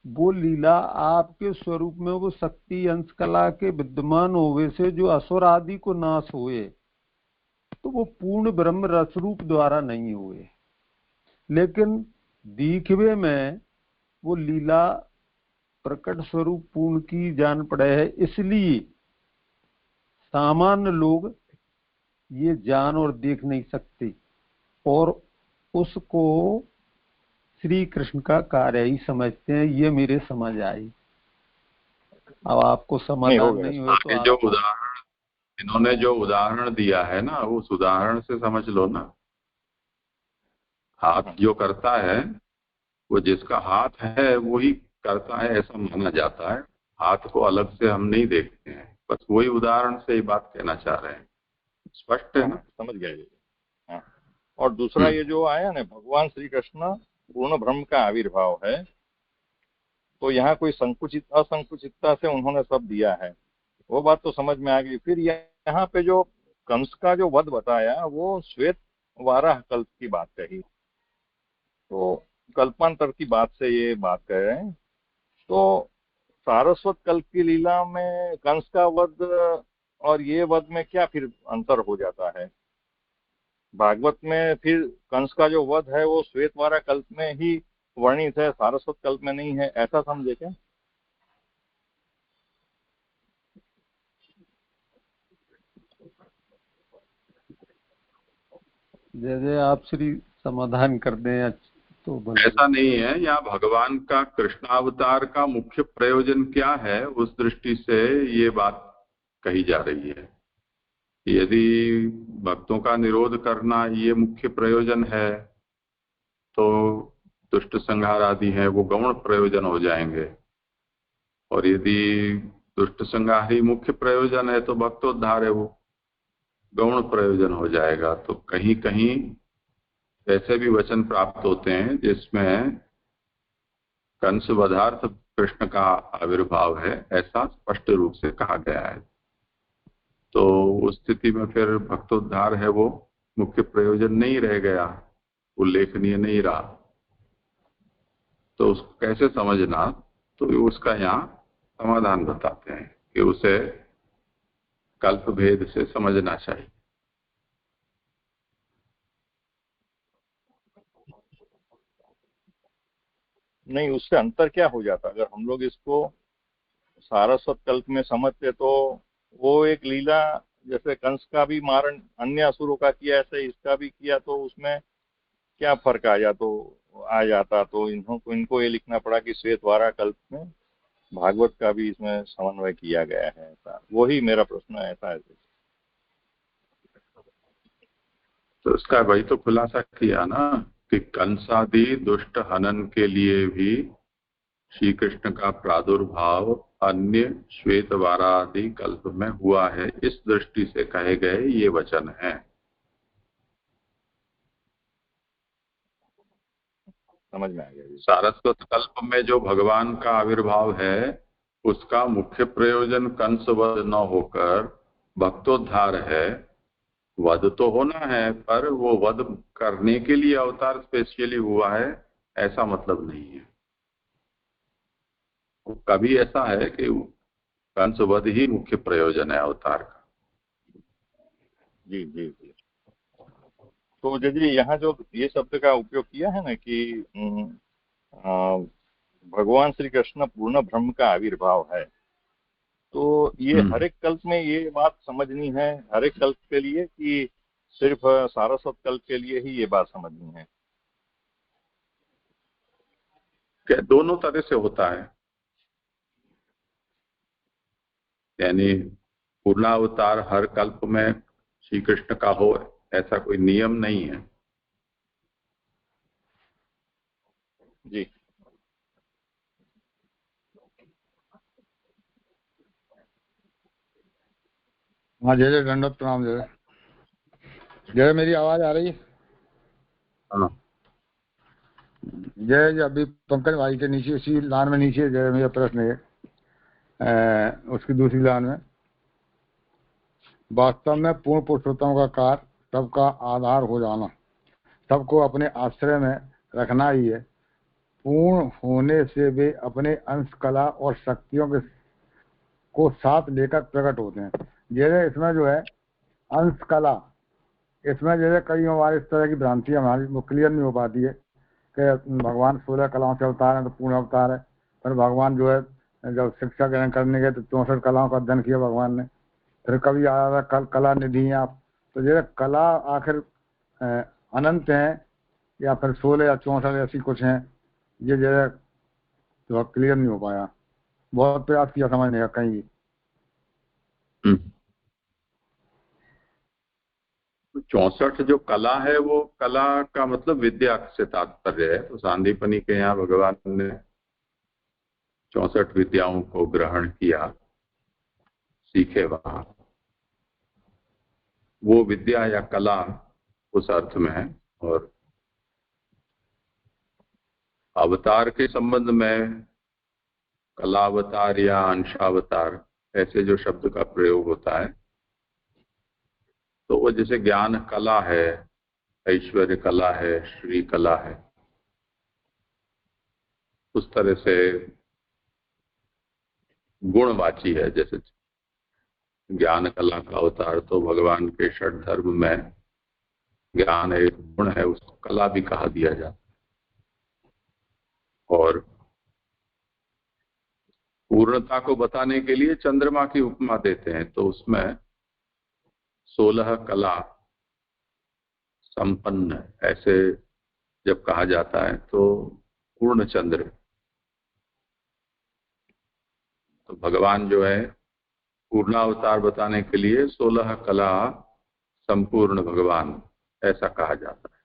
वो लीला आपके स्वरूप में वो शक्ति, अंश, कला के विद्यमान होवे से जो असुर आदि को नाश हुए, तो वो पूर्ण ब्रह्म रस रूप द्वारा नहीं हुए, लेकिन दिखवे में वो लीला प्रकट स्वरूप पूर्ण की जान पड़े है। इसलिए सामान्य लोग ये जान और देख नहीं सकते और उसको श्री कृष्ण का कार्य ही समझते हैं। ये मेरे समझ आई। अब आपको समाधान नहीं हो तो जो उदाहरण इन्होंने जो उदाहरण दिया है ना, उस उदाहरण से समझ लो ना। हाथ जो करता है वो जिसका हाथ है वही करता है, ऐसा माना जाता है। हाथ को अलग से हम नहीं देखते हैं, बस वही उदाहरण से ही बात कहना चाह रहे हैं। स्पष्ट है ना? समझ गए। और दूसरा ये जो आया ना, भगवान श्री कृष्ण पूर्ण ब्रह्म का आविर्भाव है, तो यहाँ कोई असंकुचितता से उन्होंने सब दिया है, वो बात तो समझ में आ गई। फिर यहाँ पे जो कंस का जो वध बताया वो श्वेत वाराह कल्प की बात कही, तो कल्पांतर की बात से ये बात कह रहे हैं। तो सारस्वत कल्प की लीला में कंस का वध और ये वध में क्या फिर अंतर हो जाता है? भागवत में फिर कंस का जो वध है वो श्वेतवारा कल्प में ही वर्णित है, सारस्वत कल्प में नहीं है, ऐसा समझे क्या? जैसे आप श्री समाधान कर दें तो ऐसा नहीं है। यहाँ भगवान का कृष्णावतार का मुख्य प्रयोजन क्या है, उस दृष्टि से ये बात कही जा रही है। यदि भक्तों का निरोध करना ये मुख्य प्रयोजन है तो दुष्ट संहार आदि है वो गौण प्रयोजन हो जाएंगे, और यदि दुष्ट संहार ही मुख्य प्रयोजन है तो भक्तोद्धार है वो गौण प्रयोजन हो जाएगा। तो कहीं कहीं ऐसे भी वचन प्राप्त होते हैं जिसमें कंस वधार्थ कृष्ण का आविर्भाव है, ऐसा स्पष्ट रूप से कहा गया है। तो उस स्थिति में फिर भक्तोद्धार है वो मुख्य प्रयोजन नहीं रह गया, उल्लेखनीय नहीं रहा। तो उसको कैसे समझना, तो उसका यहाँ समाधान बताते हैं कि उसे कल्प भेद से समझना चाहिए। नहीं, उससे अंतर क्या हो जाता? अगर हम लोग इसको सारस्वत कल्प में समझते तो वो एक लीला, जैसे कंस का भी मारण अन्य असुरों का किया, ऐसे इसका भी किया, तो उसमें क्या फर्क आ जाता? तो इनको ये लिखना पड़ा कि श्वेतवारा कल्प में भागवत का भी इसमें समन्वय किया गया है। ऐसा वही मेरा प्रश्न ऐसा है। तो इसका वही तो खुलासा किया ना कि कंसादि दुष्ट हनन के लिए भी श्री कृष्ण का प्रादुर्भाव अन्य श्वेतवारादि कल्प में हुआ है, इस दृष्टि से कहे गए ये वचन है। समझ में आ गया जी। सारस्वत कल्प में जो भगवान का आविर्भाव है उसका मुख्य प्रयोजन कंसवध न होकर भक्तोद्धार है। वध तो होना है, पर वो वध करने के लिए अवतार स्पेशली हुआ है ऐसा मतलब नहीं है। कभी ऐसा है कि कंसवध ही मुख्य प्रयोजन है अवतार का। जी जी जी। तो जी यहाँ जो ये शब्द का उपयोग किया है ना कि भगवान श्री कृष्ण पूर्ण ब्रह्म का आविर्भाव है, तो ये हर एक कल्प में ये बात समझनी है, हर एक कल्प के लिए, कि सिर्फ सारस्वत कल्प के लिए ही ये बात समझनी है? क्या दोनों तरह से होता है, यानी पूर्णावतार हर कल्प में श्री कृष्ण का हो ऐसा कोई नियम नहीं है। जी। हाँ, जय जय, दंडवत प्रणाम। जय जय, मेरी आवाज आ रही है? हाँ। जय जय। अभी पंकज भाई के नीचे उसी लाइन में नीचे जय मेरा प्रश्न है, उसकी दूसरी लाइन में, वास्तव में पूर्ण पुरुषोत्तम का कार्य सबका आधार हो जाना, सबको अपने आश्रय में रखना ही है। पूर्ण होने से वे अपने अंश कला और शक्तियों के को साथ लेकर प्रकट होते हैं। जैसे इसमें जो है अंश कला, इसमें जैसे कई हमारे इस तरह की भ्रांतियां हमारी क्लियर नहीं हो पाती है कि भगवान 16 कलाओं से अवतार है तो पूर्ण अवतार है, पर भगवान जो है जब शिक्षा ग्रहण करने गए तो 64 कलाओं का अध्ययन किया भगवान ने। फिर कभी आ कला निधि हैं आप, तो जैसे कला आखिर अनंत हैं या फिर 16 या 64 ऐसी कुछ हैं, ये जैसे तो क्लियर नहीं हो पाया। बहुत प्रयास किया समझने का कहीं भी। 64 जो कला है वो कला का मतलब विद्या से तात्पर्य है। तो सांदीपनी के यहाँ भगवान ने 64 विद्याओं को ग्रहण किया, सीखे वहां, वो विद्या या कला उस अर्थ में है। और अवतार के संबंध में कलावतार या अंशावतार ऐसे जो शब्द का प्रयोग होता है, तो वो जैसे ज्ञान कला है, ऐश्वर्य कला है, श्री कला है, उस तरह से गुणवाची है। जैसे ज्ञान कला का अवतार तो भगवान के षड धर्म में ज्ञान एक गुण है, उसको कला भी कहा दिया जाता है। और पूर्णता को बताने के लिए चंद्रमा की उपमा देते हैं, तो उसमें 16 कला संपन्न ऐसे जब कहा जाता है तो पूर्ण चंद्र, तो भगवान जो है पूर्णावतार बताने के लिए 16 कला संपूर्ण भगवान ऐसा कहा जाता है।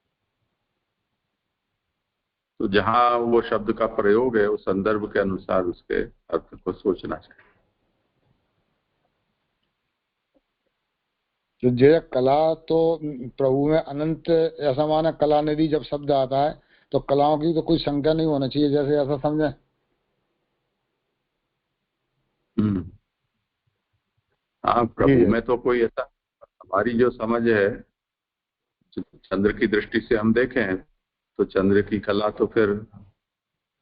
तो जहां वो शब्द का प्रयोग है उस संदर्भ के अनुसार उसके अर्थ को सोचना चाहिए। तो जय कला तो प्रभु में अनंत ऐसा माना, कला निधि जब शब्द आता है तो कलाओं की तो कोई संख्या नहीं होना चाहिए, जैसे ऐसा समझे। हाँ, प्रभु में तो कोई ऐसा, हमारी जो समझ है चंद्र की दृष्टि से हम देखें तो चंद्र की कला तो फिर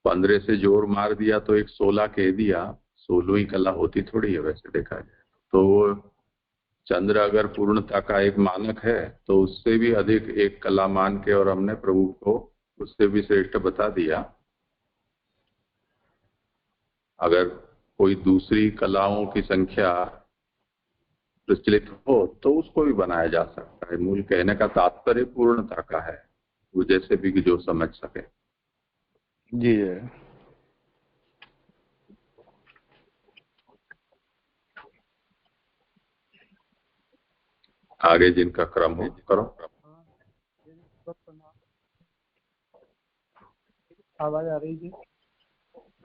15 से जोर मार दिया तो एक 16 कह दिया, 16वीं कला होती थोड़ी है वैसे देखा जाए तो। चंद्र अगर पूर्णता का एक मानक है तो उससे भी अधिक एक कला मान के और हमने प्रभु को उससे भी श्रेष्ठ बता दिया। अगर कोई दूसरी कलाओं की संख्या प्रचलित हो तो उसको भी बनाया जा सकता है। मूल कहने का तात्पर्य पूर्णता का है, वो जैसे भी जो समझ सके। जी आगे जिनका क्रम हो करो। आवाज आ रही थी?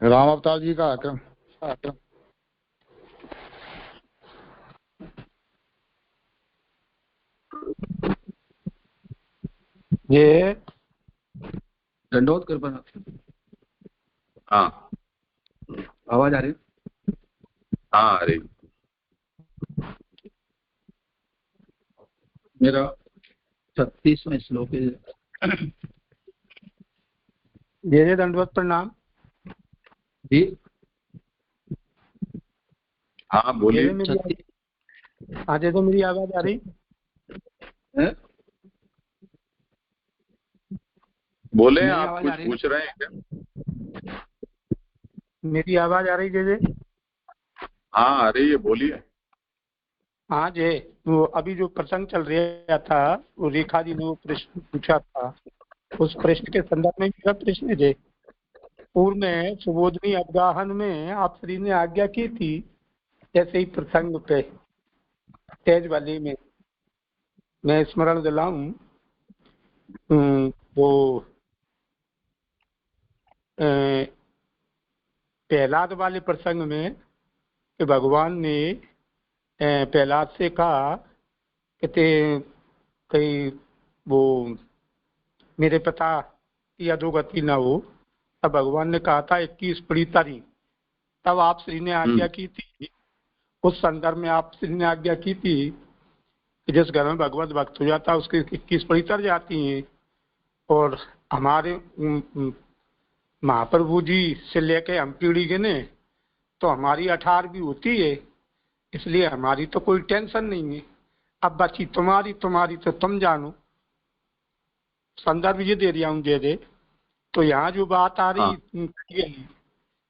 राम अवतार जी का क्रम। ये दंडोत कर बना। हाँ आवाज आ रही? हाँ, अरे मेरा 36वां श्लोक है। जय दंडवत प्रणाम जी। हाँ बोलिए। हाँ जय, तो मेरी आवाज आ रही है? बोले, आप कुछ पूछ रहे हैं क्या? मेरी आवाज आ रही जय? हाँ आ रही है, बोलिए। हाँ जय, वो अभी जो प्रसंग चल रहा था वो रेखा जी ने वो प्रश्न पूछा था, उस प्रश्न के संदर्भ में मेरा प्रश्न है जय। पूर्व में सुबोधनी अवगाहन में आप श्री ने आज्ञा की थी ऐसे ही प्रसंग पे तेज वाली में मैं स्मरण दिलाऊं, वो प्रहलाद वाले प्रसंग में कि भगवान ने प्रहलाद से कहा कहते कहीं वो मेरे पिता की अधोगति न हो, तब भगवान ने कहा था 21 पड़ी तरी, तब आप श्री ने आज्ञा की थी, उस संदर्भ में आप श्री ने आज्ञा की थी कि जिस घर में भगवत भक्त हो जाता है उसकी 21 पड़ी तर जाती हैं। और हमारे महाप्रभु जी से लेके हम पीढ़ी गिने तो हमारी 18 भी होती है, इसलिए हमारी तो कोई टेंशन नहीं है। अब बची तुम्हारी तो तुम जानो। संदर्भ ये दे दिया हूँ जय। तो यहाँ जो बात आ रही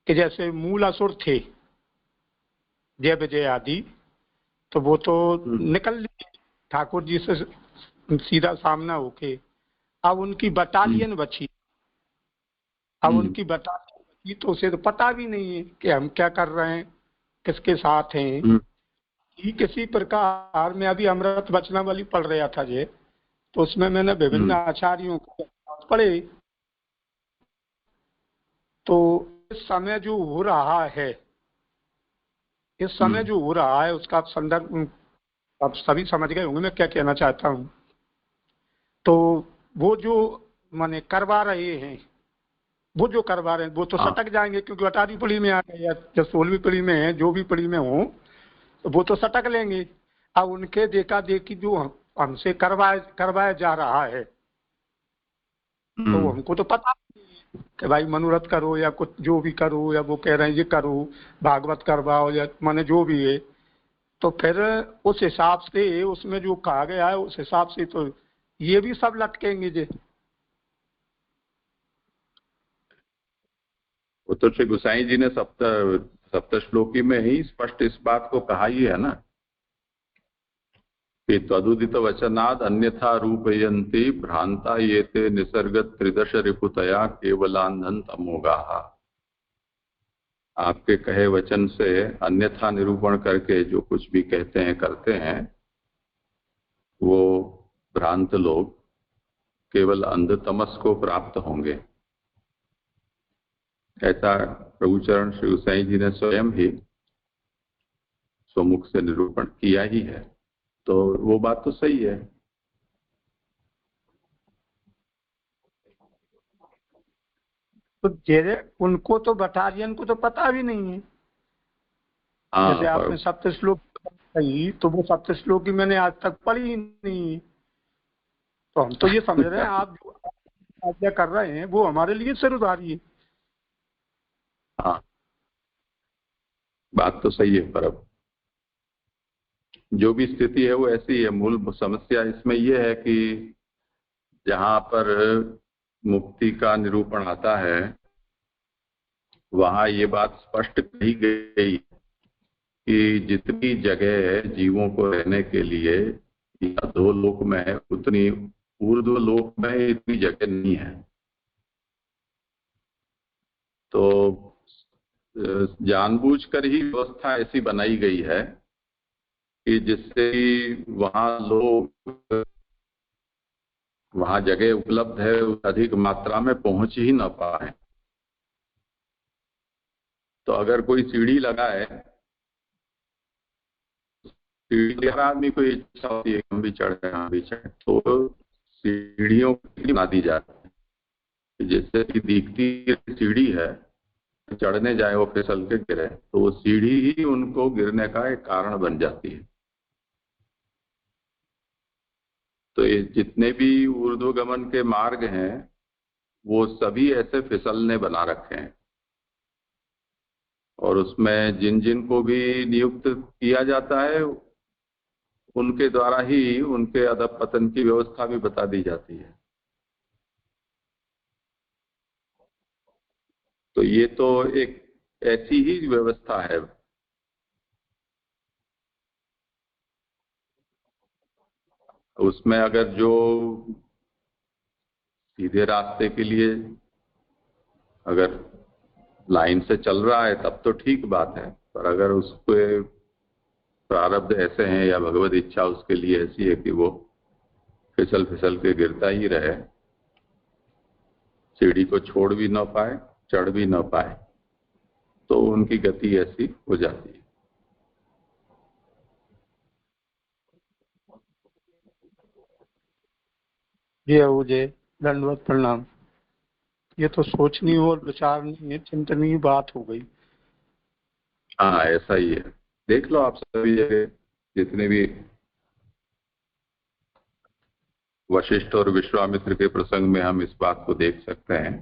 कि जैसे मूल असुर थे जय विजय आदि, तो वो तो निकल लिए ठाकुर जी से सीधा सामना होके। अब उनकी बटालियन बची, अब उनकी बटालियन बची तो उसे तो पता भी नहीं है कि हम क्या कर रहे हैं, किसके साथ हैं। किसी प्रकार में अभी अमृत वचनावली पढ़ रहा था जे, तो उसमें मैंने विभिन्न आचार्यों को पढ़े। तो इस समय जो हो रहा है, इस समय जो हो रहा है उसका संदर्भ आप सभी समझ गए होंगे मैं क्या कहना चाहता हूँ। तो वो जो माने करवा रहे हैं, वो जो करवा रहे हैं वो तो सटक जाएंगे, क्योंकि 18वीं पीढ़ी में आ गए या 16वीं पीढ़ी में है, जो भी पीढ़ी में हो तो वो तो सटक लेंगे। अब उनके देखा देखी जो हमसे करवाया जा रहा है तो हमको तो पता कि भाई मनोरथ करो या कुछ जो भी करो, या वो कह रहे हैं ये करो भागवत करवाओ या माने जो भी है, तो फिर उस हिसाब से उसमें जो कहा गया है उस हिसाब से तो ये भी सब लटकेंगे जे। वो तो श्री गोसाई जी ने सप्त श्लोकी में ही स्पष्ट इस बात को कहा ही है ना कि तदुदित वचनाद अन्यथा रूपयन्ति भ्रांता ये ते निसर्गत त्रिदश रिपुतया केवलांधन तमोगाः। आपके कहे वचन से अन्यथा निरूपण करके जो कुछ भी कहते हैं करते हैं वो भ्रांत लोग केवल अंधतमस को प्राप्त होंगे। ऐसा प्रभुचरण श्री गोसाई जी ने स्वयं ही स्वमुख से निरूपण किया ही है, तो वो बात तो सही है। तो जैसे उनको तो बटालियन को तो पता भी नहीं है। जैसे आपने सप्त श्लोक कहीं, तो वो सप्तश्लोकी मैंने आज तक पढ़ी ही नहीं। तो हम तो ये समझ रहे हैं आप जो आज्ञा कर रहे हैं वो हमारे लिए सिर उतारी है। हाँ, बात तो सही है, पर अब जो भी स्थिति है वो ऐसी है। मूल समस्या इसमें यह है कि जहां पर मुक्ति का निरूपण आता है वहां ये बात स्पष्ट कही गई कि जितनी जगह है जीवों को रहने के लिए या दो लोक में है, उतनी ऊर्ध्व लोक में इतनी जगह नहीं है। तो जानबूझकर ही व्यवस्था ऐसी बनाई गई है कि जिससे वहां लोग, वहां जगह उपलब्ध है, अधिक मात्रा में पहुंच ही ना पाए। तो अगर कोई सीढ़ी लगाए, सीढ़ी हर आदमी को इच्छा होती है हम भी चढ़े हम भी चढ़े, तो सीढ़ियों की बना दी जाती है। जैसे कि दिखती सीढ़ी है, चढ़ने जाए वो फिसल के गिरे, तो वो सीढ़ी ही उनको गिरने का एक कारण बन जाती है। तो ये जितने भी ऊर्ध्वगमन के मार्ग हैं वो सभी ऐसे फिसलने बना रखे हैं, और उसमें जिन जिन को भी नियुक्त किया जाता है उनके द्वारा ही उनके अधः पतन की व्यवस्था भी बता दी जाती है। तो ये तो एक ऐसी ही व्यवस्था है। उसमें अगर जो सीधे रास्ते के लिए अगर लाइन से चल रहा है तब तो ठीक बात है, पर अगर उसके प्रारब्ध ऐसे हैं या भगवत इच्छा उसके लिए ऐसी है कि वो फिसल फिसल के गिरता ही रहे, सीढ़ी को छोड़ भी ना पाए चढ़ भी ना पाए, तो उनकी गति ऐसी हो जाती है। जय दंडवत प्रणाम। ये तो सोचनी और विचारनी चिंतनीय बात हो गई। हाँ, ऐसा ही है। देख लो आप सभी जगह जितने भी वशिष्ठ और विश्वामित्र के प्रसंग में हम इस बात को देख सकते हैं।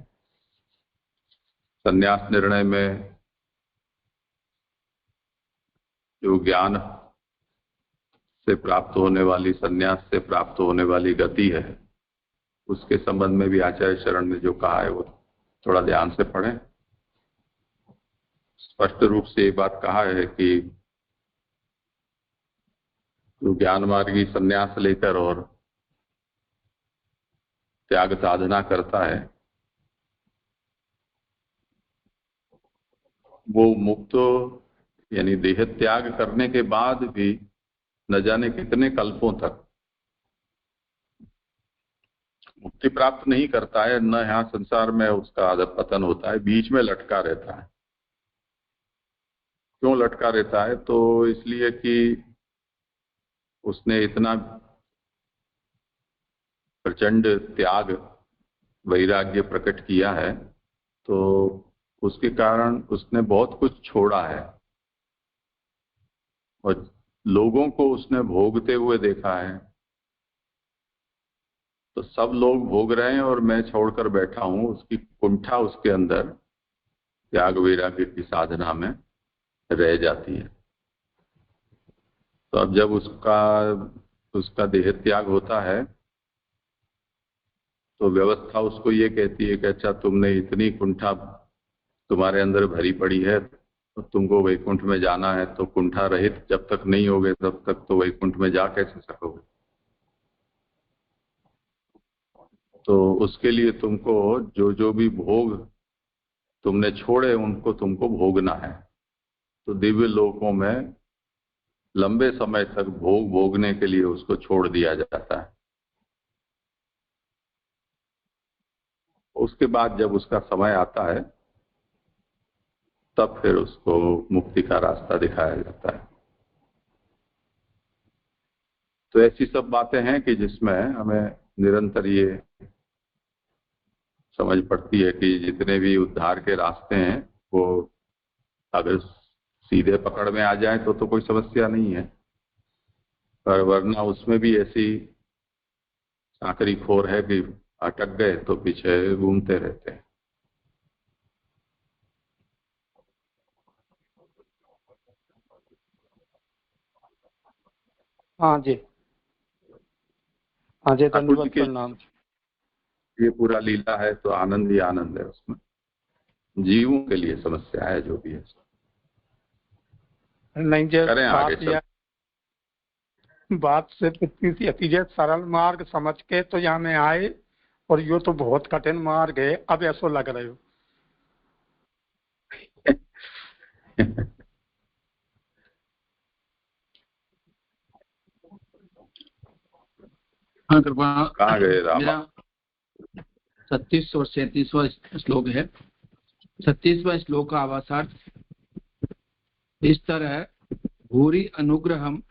संन्यास निर्णय में जो ज्ञान से प्राप्त होने वाली, संन्यास से प्राप्त होने वाली गति है, उसके संबंध में भी आचार्य शरण ने जो कहा है वो थोड़ा ध्यान से पढ़ें। स्पष्ट रूप से ये बात कहा है कि जो ज्ञान मार्गी संन्यास लेकर और त्याग साधना करता है वो मुक्त, यानी देह त्याग करने के बाद भी न जाने कितने कल्पों तक मुक्ति प्राप्त नहीं करता है, न यहाँ संसार में उसका अधःपतन होता है, बीच में लटका रहता है। क्यों लटका रहता है? तो इसलिए कि उसने इतना प्रचंड त्याग वैराग्य प्रकट किया है, तो उसके कारण उसने बहुत कुछ छोड़ा है और लोगों को उसने भोगते हुए देखा है। तो सब लोग भोग रहे हैं और मैं छोड़कर बैठा हूं, उसकी कुंठा उसके अंदर त्याग वैराग्य की साधना में रह जाती है। तो अब जब उसका देह त्याग होता है तो व्यवस्था उसको ये कहती है कि अच्छा, तुमने इतनी कुंठा तुम्हारे अंदर भरी पड़ी है तो तुमको वैकुंठ में जाना है, तो कुंठा रहित जब तक नहीं होगे तब तक तो वैकुंठ में जा कैसे सकोगे? तो उसके लिए तुमको जो जो भी भोग तुमने छोड़े उनको तुमको भोगना है। तो दिव्य लोकों में लंबे समय तक भोग भोगने के लिए उसको छोड़ दिया जाता है। उसके बाद जब उसका समय आता है तब फिर उसको मुक्ति का रास्ता दिखाया जाता है। तो ऐसी सब बातें हैं कि जिसमें हमें निरंतर ये समझ पड़ती है कि जितने भी उद्धार के रास्ते हैं वो अगर सीधे पकड़ में आ जाए तो कोई समस्या नहीं है, पर वरना उसमें भी ऐसी सांकरी फोर है कि अटक गए तो पीछे घूमते रहते हैं। हाँ जी, हाँ जी, ठाकुर जी धन्यवाद, के प्रणाम। ये पूरा लीला है तो आनंद ही आनंद है उसमें। जीवों के लिए समस्या है जो भी है। नहीं जी, करें आगे चल। बात से इतनी सी अतिजय सरल मार्ग समझ के तो यहाँ में आए, और यो तो बहुत कठिन मार्ग है, अब ऐसा लग रहे हो। हाँ कृपा। कहाँ गए रामा? मेरा 36 और 37वां श्लोक है। 36वां श्लोक का आवासार्थ इस तरह भूरी अनुग्रहम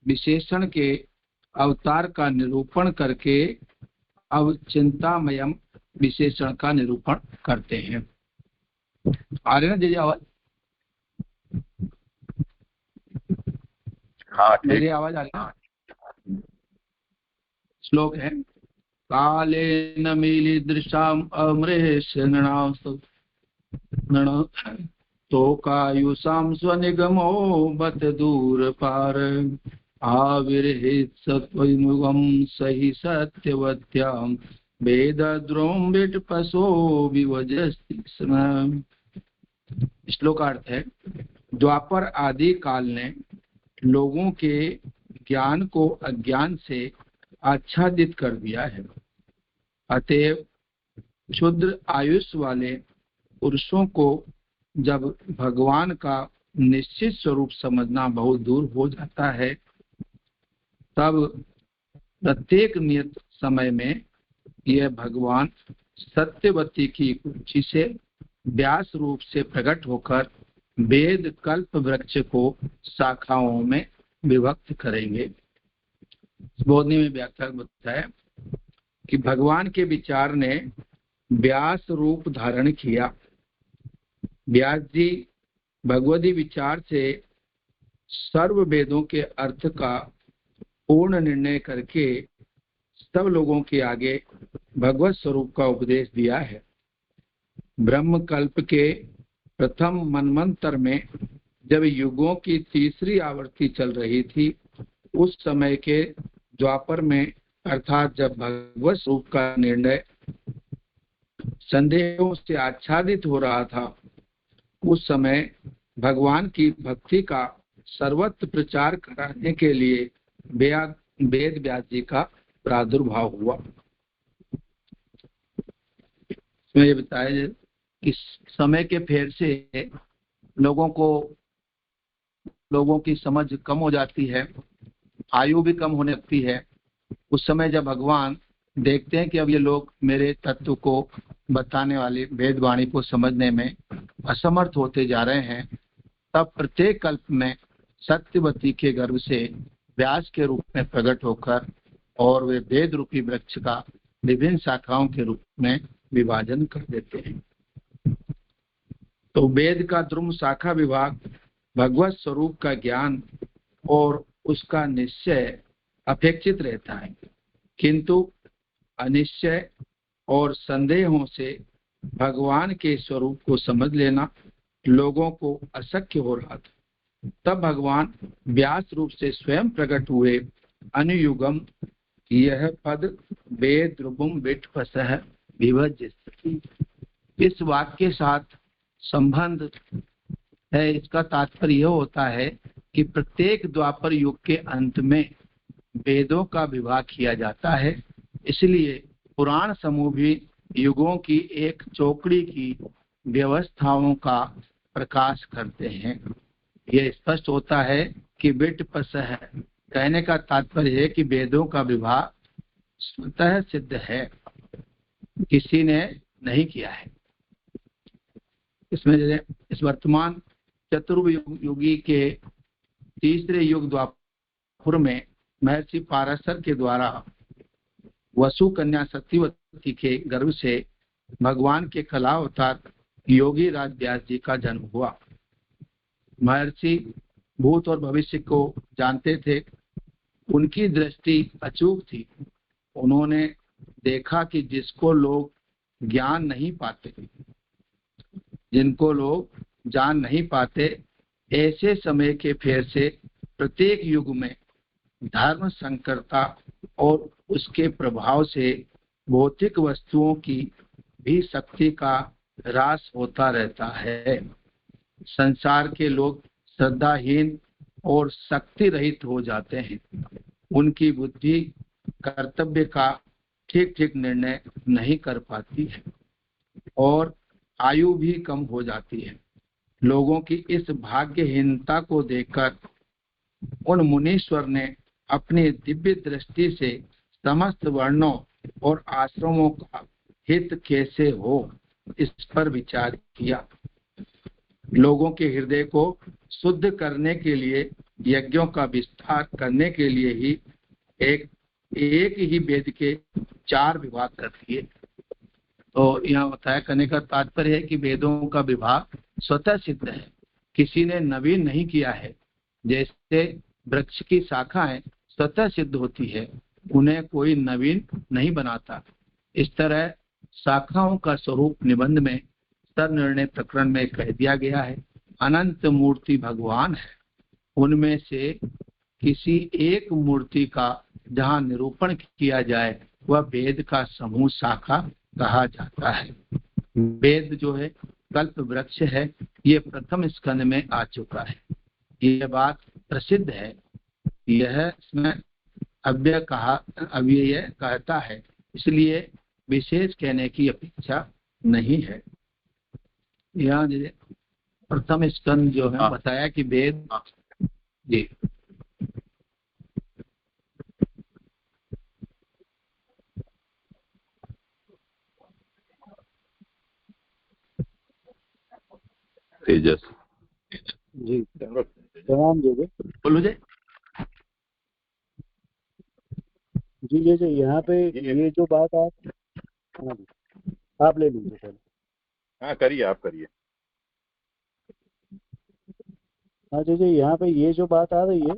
विशेषण के अवतार का निरूपण करके अब चिंतामयम विशेषण का निरूपण करते हैं। आ रहे ना जी आवाज? हाँ ठीक। मेरी आवाज आ रही है? श्लोक है काले न मीलिदृशाम अमृषणास्तु तो कायुषाम स्वनिगमो बत दूर पार आविर्हित सत्वमुगम सही सत्यवत्याम वेदद्रोम विटपसो विवजस्ति स्म। श्लोकार्थ है द्वापर आदि काल ने लोगों के ज्ञान को अज्ञान से आच्छादित कर दिया है। अतएव क्षुद्र आयुष वाले पुरुषों को जब भगवान का निश्चित स्वरूप समझना बहुत दूर हो जाता है, तब प्रत्येक नियत समय में यह भगवान सत्यवती की कुक्षी से व्यास रूप से प्रकट होकर वेद कल्प वृक्ष को शाखाओं में विभक्त करेंगे। बोधनी में व्याख्या बताया कि भगवान के विचार ने व्यास रूप धारण किया। व्यास जी भगवदी विचार से सर्व वेदों के अर्थ का पूर्ण निर्णय करके सब लोगों के आगे भगवत स्वरूप का उपदेश दिया है। ब्रह्म कल्प के प्रथम मनमंत्र में जब युगों की तीसरी आवर्ती चल रही थी, उस समय के द्वापर में अर्थात जब भगवत स्वरूप का निर्णय संदेहों से आच्छादित हो रहा था, उस समय भगवान की भक्ति का सर्वत्र प्रचार कराने के लिए वेद व्यास जी का प्रादुर्भाव हुआ। इसमें ये बताया कि समय के फेर से लोगों की समझ कम हो जाती है, आयु भी कम होने लगती है। उस समय जब भगवान देखते हैं कि अब ये लोग मेरे तत्व को बताने वाली वेद वाणी को समझने में असमर्थ होते जा रहे हैं, तब प्रत्येक कल्प में सत्यवती के गर्भ से व्यास के रूप में प्रकट होकर और वे वेद रूपी वृक्ष का विभिन्न शाखाओं के रूप में विभाजन कर देते हैं। तो वेद का द्रुम शाखा विभाग भगवत स्वरूप का ज्ञान और उसका निश्चय अपेक्षित रहता है, किंतु अनिश्चय और संदेहों से भगवान के स्वरूप को समझ लेना लोगों को अशक्य हो रहा था। तब भगवान व्यास रूप से स्वयं प्रकट हुए। अनुयुगम यह पद वेद रूपम विटपसह विभज्य। इस वाक्य के साथ संबंध है, इसका तात्पर्य यह होता है कि प्रत्येक द्वापर युग के अंत में वेदों का विभाग किया जाता है। इसलिए पुराण समूह भी युगों की एक चौकड़ी की व्यवस्थाओं का प्रकाश करते हैं। यह स्पष्ट होता है कि विटपसह कहने का तात्पर्य है कि वेदों का विभाग स्वतः सिद्ध है, किसी ने नहीं किया है। इसमें इस वर्तमान चतुर्युगी के तीसरे युग द्वापर में महर्षि पाराशर के द्वारा वसु कन्या सत्यवती के गर्भ से भगवान के कला अवतार योगी राज व्यास जी का जन्म हुआ। महर्षि भूत और भविष्य को जानते थे उनकी दृष्टि अचूक थी। उन्होंने देखा कि जिसको लोग ज्ञान नहीं पाते, जिनको लोग जान नहीं पाते, ऐसे समय के फेर से प्रत्येक युग में धर्म संकरता और उसके प्रभाव से भौतिक वस्तुओं की भी शक्ति का ह्रास होता रहता है। संसार के लोग श्रद्धाहीन और शक्ति रहित हो जाते हैं। उनकी बुद्धि कर्तव्य का ठीक ठीक निर्णय नहीं कर पाती है और आयु भी कम हो जाती है। लोगों की इस भाग्यहीनता को देखकर उन मुनीश्वर ने अपनी दिव्य दृष्टि से समस्त वर्णों और आश्रमों का हित कैसे हो, इस पर विचार किया। लोगों के हृदय को शुद्ध करने के लिए, यज्ञों का विस्तार करने के लिए ही एक ही वेद के 4 विभाग कर दिए। तो यहाँ बताया करने का तात्पर्य है कि वेदों का विभाग स्वतः सिद्ध है, किसी ने नवीन नहीं किया है। जैसे वृक्ष की शाखाएं स्वतः सिद्ध होती है, उन्हें कोई नवीन नहीं बनाता। इस तरह शाखाओं का स्वरूप निबंध में निर्णय प्रकरण में कह दिया गया है। अनंत मूर्ति भगवान है, उनमें से किसी एक मूर्ति का जहाँ निरूपण किया जाए वह वेद का समूह शाखा कहा जाता है। वेद जो है कल्प वृक्ष है, ये प्रथम स्कंद में आ चुका है। यह बात प्रसिद्ध है। यह इसमें अव्यय कहता है, इसलिए विशेष कहने की अपेक्षा नहीं है। यहाँ प्रथम स्कंद जो है बताया कि वेद जी तेजस जी प्रणाम जी। बोलो जी। जी जी यहाँ पे ये जो बात आप ले लीजिए पहले। हाँ करिए, आप करिए। हाँ जी यहाँ पे ये जो बात आ रही है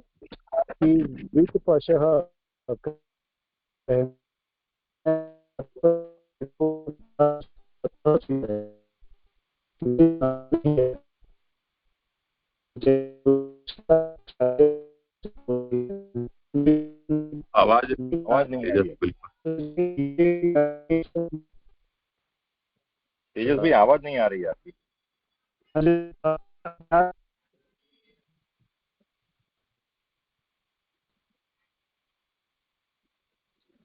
कि वित्त पशः आवाज नहीं आ रही है। तेजस भाई आवाज नहीं आ रही है आपकी।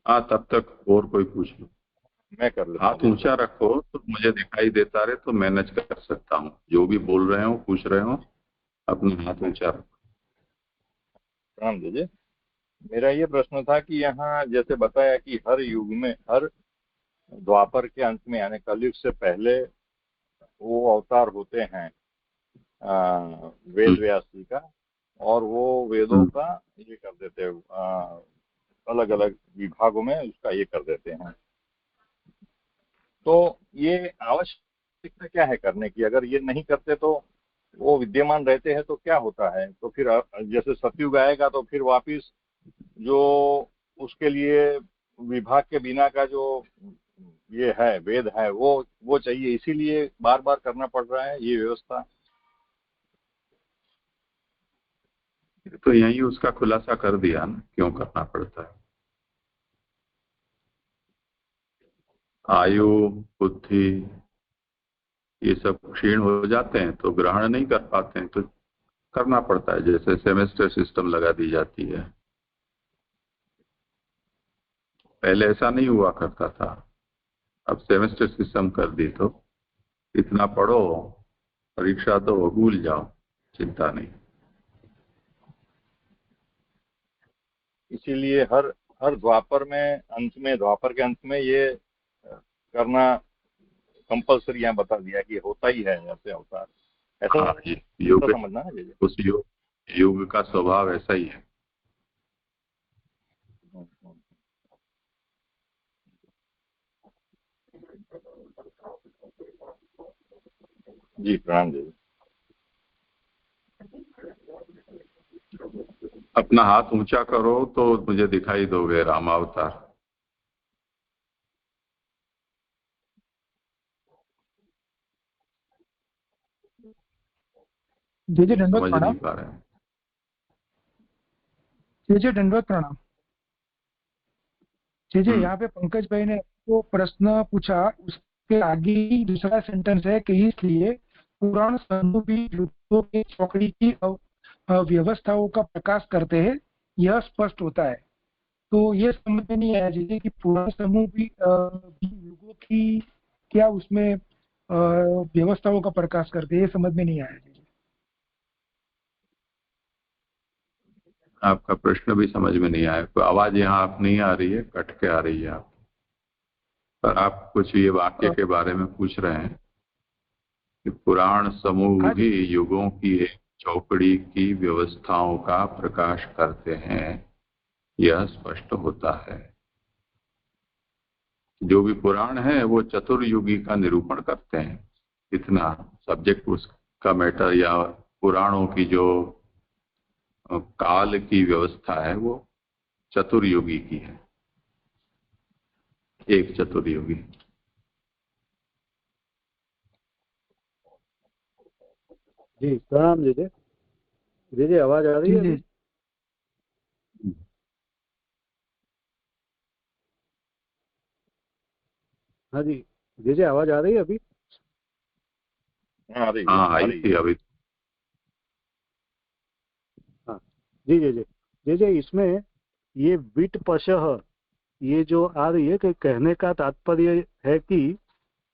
हाँ तब तक और कोई पूछ लो। मैं कर लेता हूँ। हाथ ऊंचा रखो तो मुझे दिखाई देता रहे तो मैनेज कर सकता हूँ। जो भी बोल रहे हो पूछ रहे हो अपना हाथ ऊंचा रखो। प्रणाम दीजिए। मेरा ये प्रश्न था कि यहाँ जैसे बताया कि हर युग में, हर द्वापर के अंत में यानी कलयुग से पहले वो अवतार होते हैं वेद व्यास जी का, और वो वेदों का ये कर देते हैं, अलग अलग विभागों में उसका ये कर देते हैं। तो ये आवश्यकता क्या है करने की? अगर ये नहीं करते तो वो विद्यमान रहते हैं तो क्या होता है? तो फिर जैसे सतयुग आएगा तो फिर वापिस जो उसके लिए विभाग के बिना का जो ये है वेद है वो चाहिए, इसीलिए बार बार करना पड़ रहा है ये व्यवस्था। तो यही उसका खुलासा कर दिया ना, क्यों करना पड़ता है। आयु बुद्धि ये सब क्षीण हो जाते हैं तो ग्रहण नहीं कर पाते हैं, तो करना पड़ता है। जैसे सेमेस्टर सिस्टम लगा दी जाती है, पहले ऐसा नहीं हुआ करता था, अब सेमेस्टर सिस्टम कर दी तो इतना पढ़ो, परीक्षा तो भूल जाओ, चिंता नहीं। इसीलिए हर द्वापर के अंत में ये करना कंपलसरी यहाँ बता दिया कि होता ही है ऐसे अवतार। ऐसा योग समझना है जी। उस युग का स्वभाव ऐसा ही है। जी प्रणाम जी। अब अपना हाथ ऊंचा करो तो मुझे दिखाई दोगे रामावतार। जी दंडवत समझ प्रणाम। नहीं पा रहे हैं। जी दंडवत प्रणाम। जी यहाँ पे पंकज भाई ने तो प्रश्न पूछा, उसके आगे ही दूसरा सेंटेंस है कि इसलिए पुराण समूह भी युद्धों के चौकड़ी की व्यवस्थाओं का प्रकाश करते हैं, यह स्पष्ट होता है। तो ये समझ में नहीं आया जी कि पुराण समूह भी युगों की क्या उसमें व्यवस्थाओं का प्रकाश करते हैं, ये समझ में नहीं आया जी। आपका प्रश्न भी समझ में नहीं आया। कोई आवाज यहाँ आप नहीं आ रही है, कट के आ रही है आप। पर आप कुछ ये वाक्य के बारे में पूछ रहे हैं कि पुराण समूह ही युगों की एक चौकड़ी की व्यवस्थाओं का प्रकाश करते हैं, यह स्पष्ट होता है। जो भी पुराण है वो चतुर्युगी का निरूपण करते हैं। इतना सब्जेक्ट उसका मैटर या पुराणों की जो काल की व्यवस्था है वो चतुर्युगी की है, एक चतुर्युगी। जी प्रणाम जी। जी आवाज आ रही है? जी हाँ जी जी आवाज आ रही है अभी? हाँ आई थी अभी। हाँ जी जी जी जी जी इसमें ये विट पशह ये जो आ रही है कि कहने का तात्पर्य है कि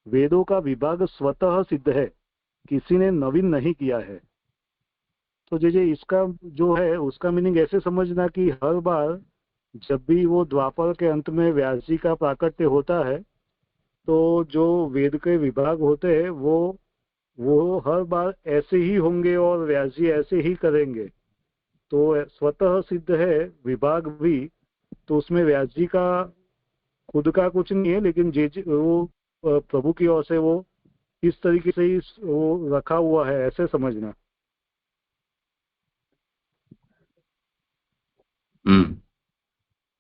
वेदों का विभाग स्वतः सिद्ध है, किसी ने नवीन नहीं किया है। तो जी इसका जो है उसका मीनिंग ऐसे समझना कि हर बार जब भी वो द्वापर के अंत में व्यास जी का प्राकट्य होता है तो जो वेद के विभाग होते हैं वो हर बार ऐसे ही होंगे और व्यास जी ऐसे ही करेंगे। तो स्वतः सिद्ध है विभाग भी, तो उसमें व्यास जी का खुद का कुछ नहीं है, लेकिन वो प्रभु की ओर से वो इस तरीके से ही वो रखा हुआ है, ऐसे समझना।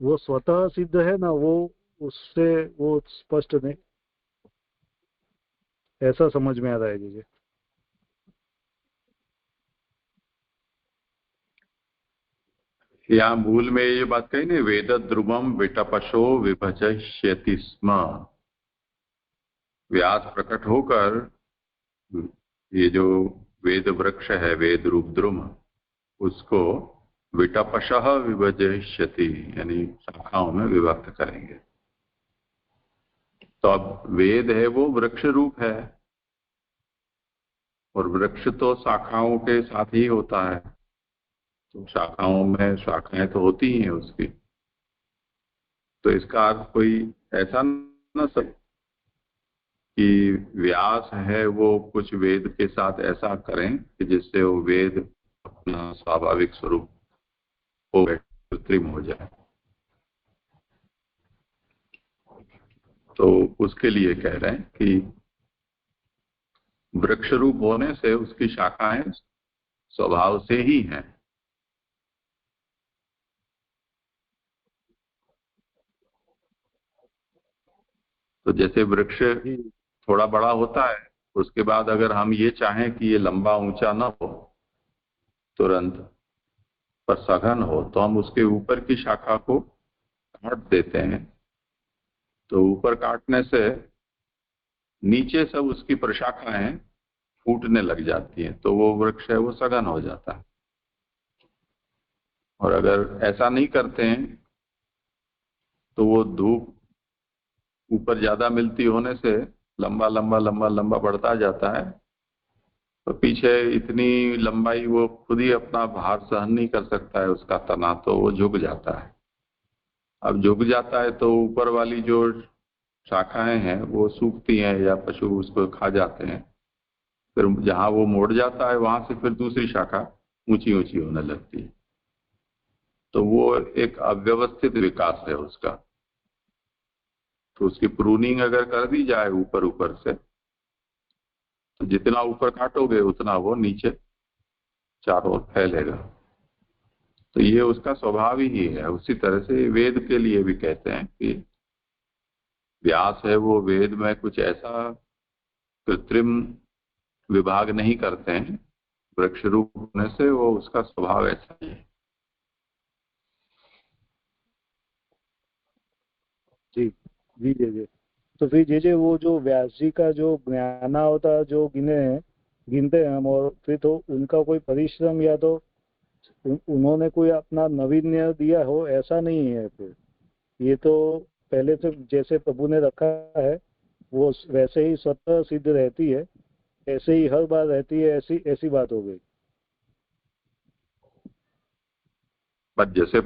वो स्वतः सिद्ध है ना, वो उससे वो स्पष्ट नहीं, ऐसा समझ में आ रहा है जी। यहाँ मूल में ये बात कही नहीं, वेद ध्रुवम विटपशो विभजष्यति स्म। व्यास प्रकट होकर ये जो वेद वृक्ष है, वेद रूप द्रुम, उसको विटपशः विभजष्यति यानी शाखाओं में विभक्त करेंगे। तो अब वेद है वो वृक्ष रूप है और वृक्ष तो शाखाओं के साथ ही होता है, तो शाखाओं में शाखाएं तो होती ही हैं उसकी। तो इसका अर्थ कोई ऐसा न सके कि व्यास है वो कुछ वेद के साथ ऐसा करें कि जिससे वो वेद अपना स्वाभाविक स्वरूप हो गए, कृत्रिम हो जाए। तो उसके लिए कह रहे हैं कि वृक्ष रूप होने से उसकी शाखाएं स्वभाव से ही हैं। तो जैसे वृक्ष थोड़ा बड़ा होता है, उसके बाद अगर हम ये चाहें कि ये लंबा ऊंचा ना हो तुरंत, पर सघन हो, तो हम उसके ऊपर की शाखा को काट देते हैं। तो ऊपर काटने से नीचे सब उसकी प्रशाखाएं फूटने लग जाती हैं, तो वो वृक्ष है वो सघन हो जाता है। और अगर ऐसा नहीं करते हैं तो वो धूप ऊपर ज्यादा मिलती होने से लंबा लंबा लंबा लंबा बढ़ता जाता है, तो पीछे इतनी लंबाई वो खुद ही अपना भार सहन नहीं कर सकता है उसका तना, तो वो झुक जाता है। अब झुक जाता है तो ऊपर वाली जो शाखाएं हैं वो सूखती हैं या पशु उसको खा जाते हैं। फिर जहां वो मोड़ जाता है वहां से फिर दूसरी शाखा ऊंची ऊंची होने लगती है। तो वो एक अव्यवस्थित विकास है उसका। तो उसकी प्रूनिंग अगर कर दी जाए ऊपर ऊपर से, तो जितना ऊपर काटोगे उतना वो नीचे चारों ओर फैलेगा। तो ये उसका स्वभाव ही है। उसी तरह से वेद के लिए भी कहते हैं कि व्यास है वो वेद में कुछ ऐसा कृत्रिम विभाग नहीं करते हैं, वृक्ष रूप होने से वो उसका स्वभाव ऐसा ही है। जी जी जी जी। तो फिर जे वो जो व्यास जी का जो ज्ञानावता जो गिनते हैं हम, और फिर तो उनका कोई परिश्रम या तो उन्होंने कोई अपना नवीन्य दिया हो, ऐसा नहीं है। फिर ये तो पहले से जैसे प्रभु ने रखा है वो वैसे ही स्वतः सिद्ध रहती है, ऐसे ही हर बार रहती है, ऐसी ऐसी बात हो गई। बट जैसे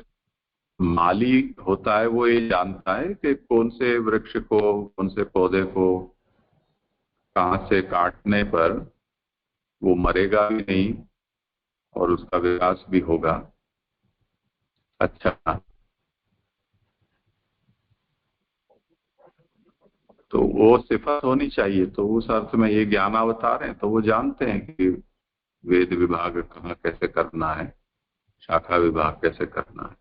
माली होता है वो ये जानता है कि कौन से वृक्ष को, कौन से पौधे को कहाँ से काटने पर वो मरेगा भी नहीं और उसका विकास भी होगा। अच्छा, तो वो सिफत होनी चाहिए। तो उस अर्थ में ये ज्ञान अवतार है, तो वो जानते हैं कि वेद विभाग कहाँ कैसे करना है, शाखा विभाग कैसे करना है,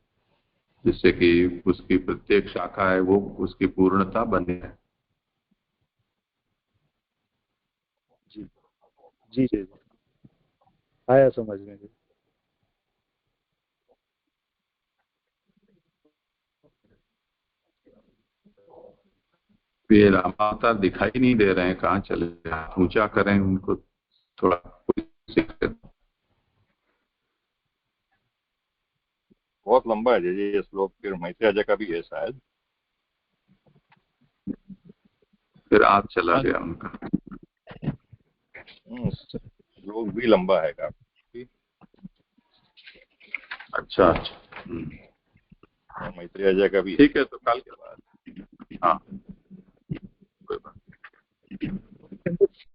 जिससे कि उसकी प्रत्येक शाखा है वो उसकी पूर्णता बने। जी जी जी, आया समझ में। ये रामावतार दिखाई नहीं दे रहे हैं, कहाँ चले गए? ऊंचा करें उनको थोड़ा, बहुत लंबा है जी ये श्लोक, फिर मैत्रेय का भी है शायद, फिर आप चला गया उनका। श्लोक भी लंबा है काफी। अच्छा अच्छा, मैत्रेय का भी। ठीक है, तो कल के बाद। हाँ।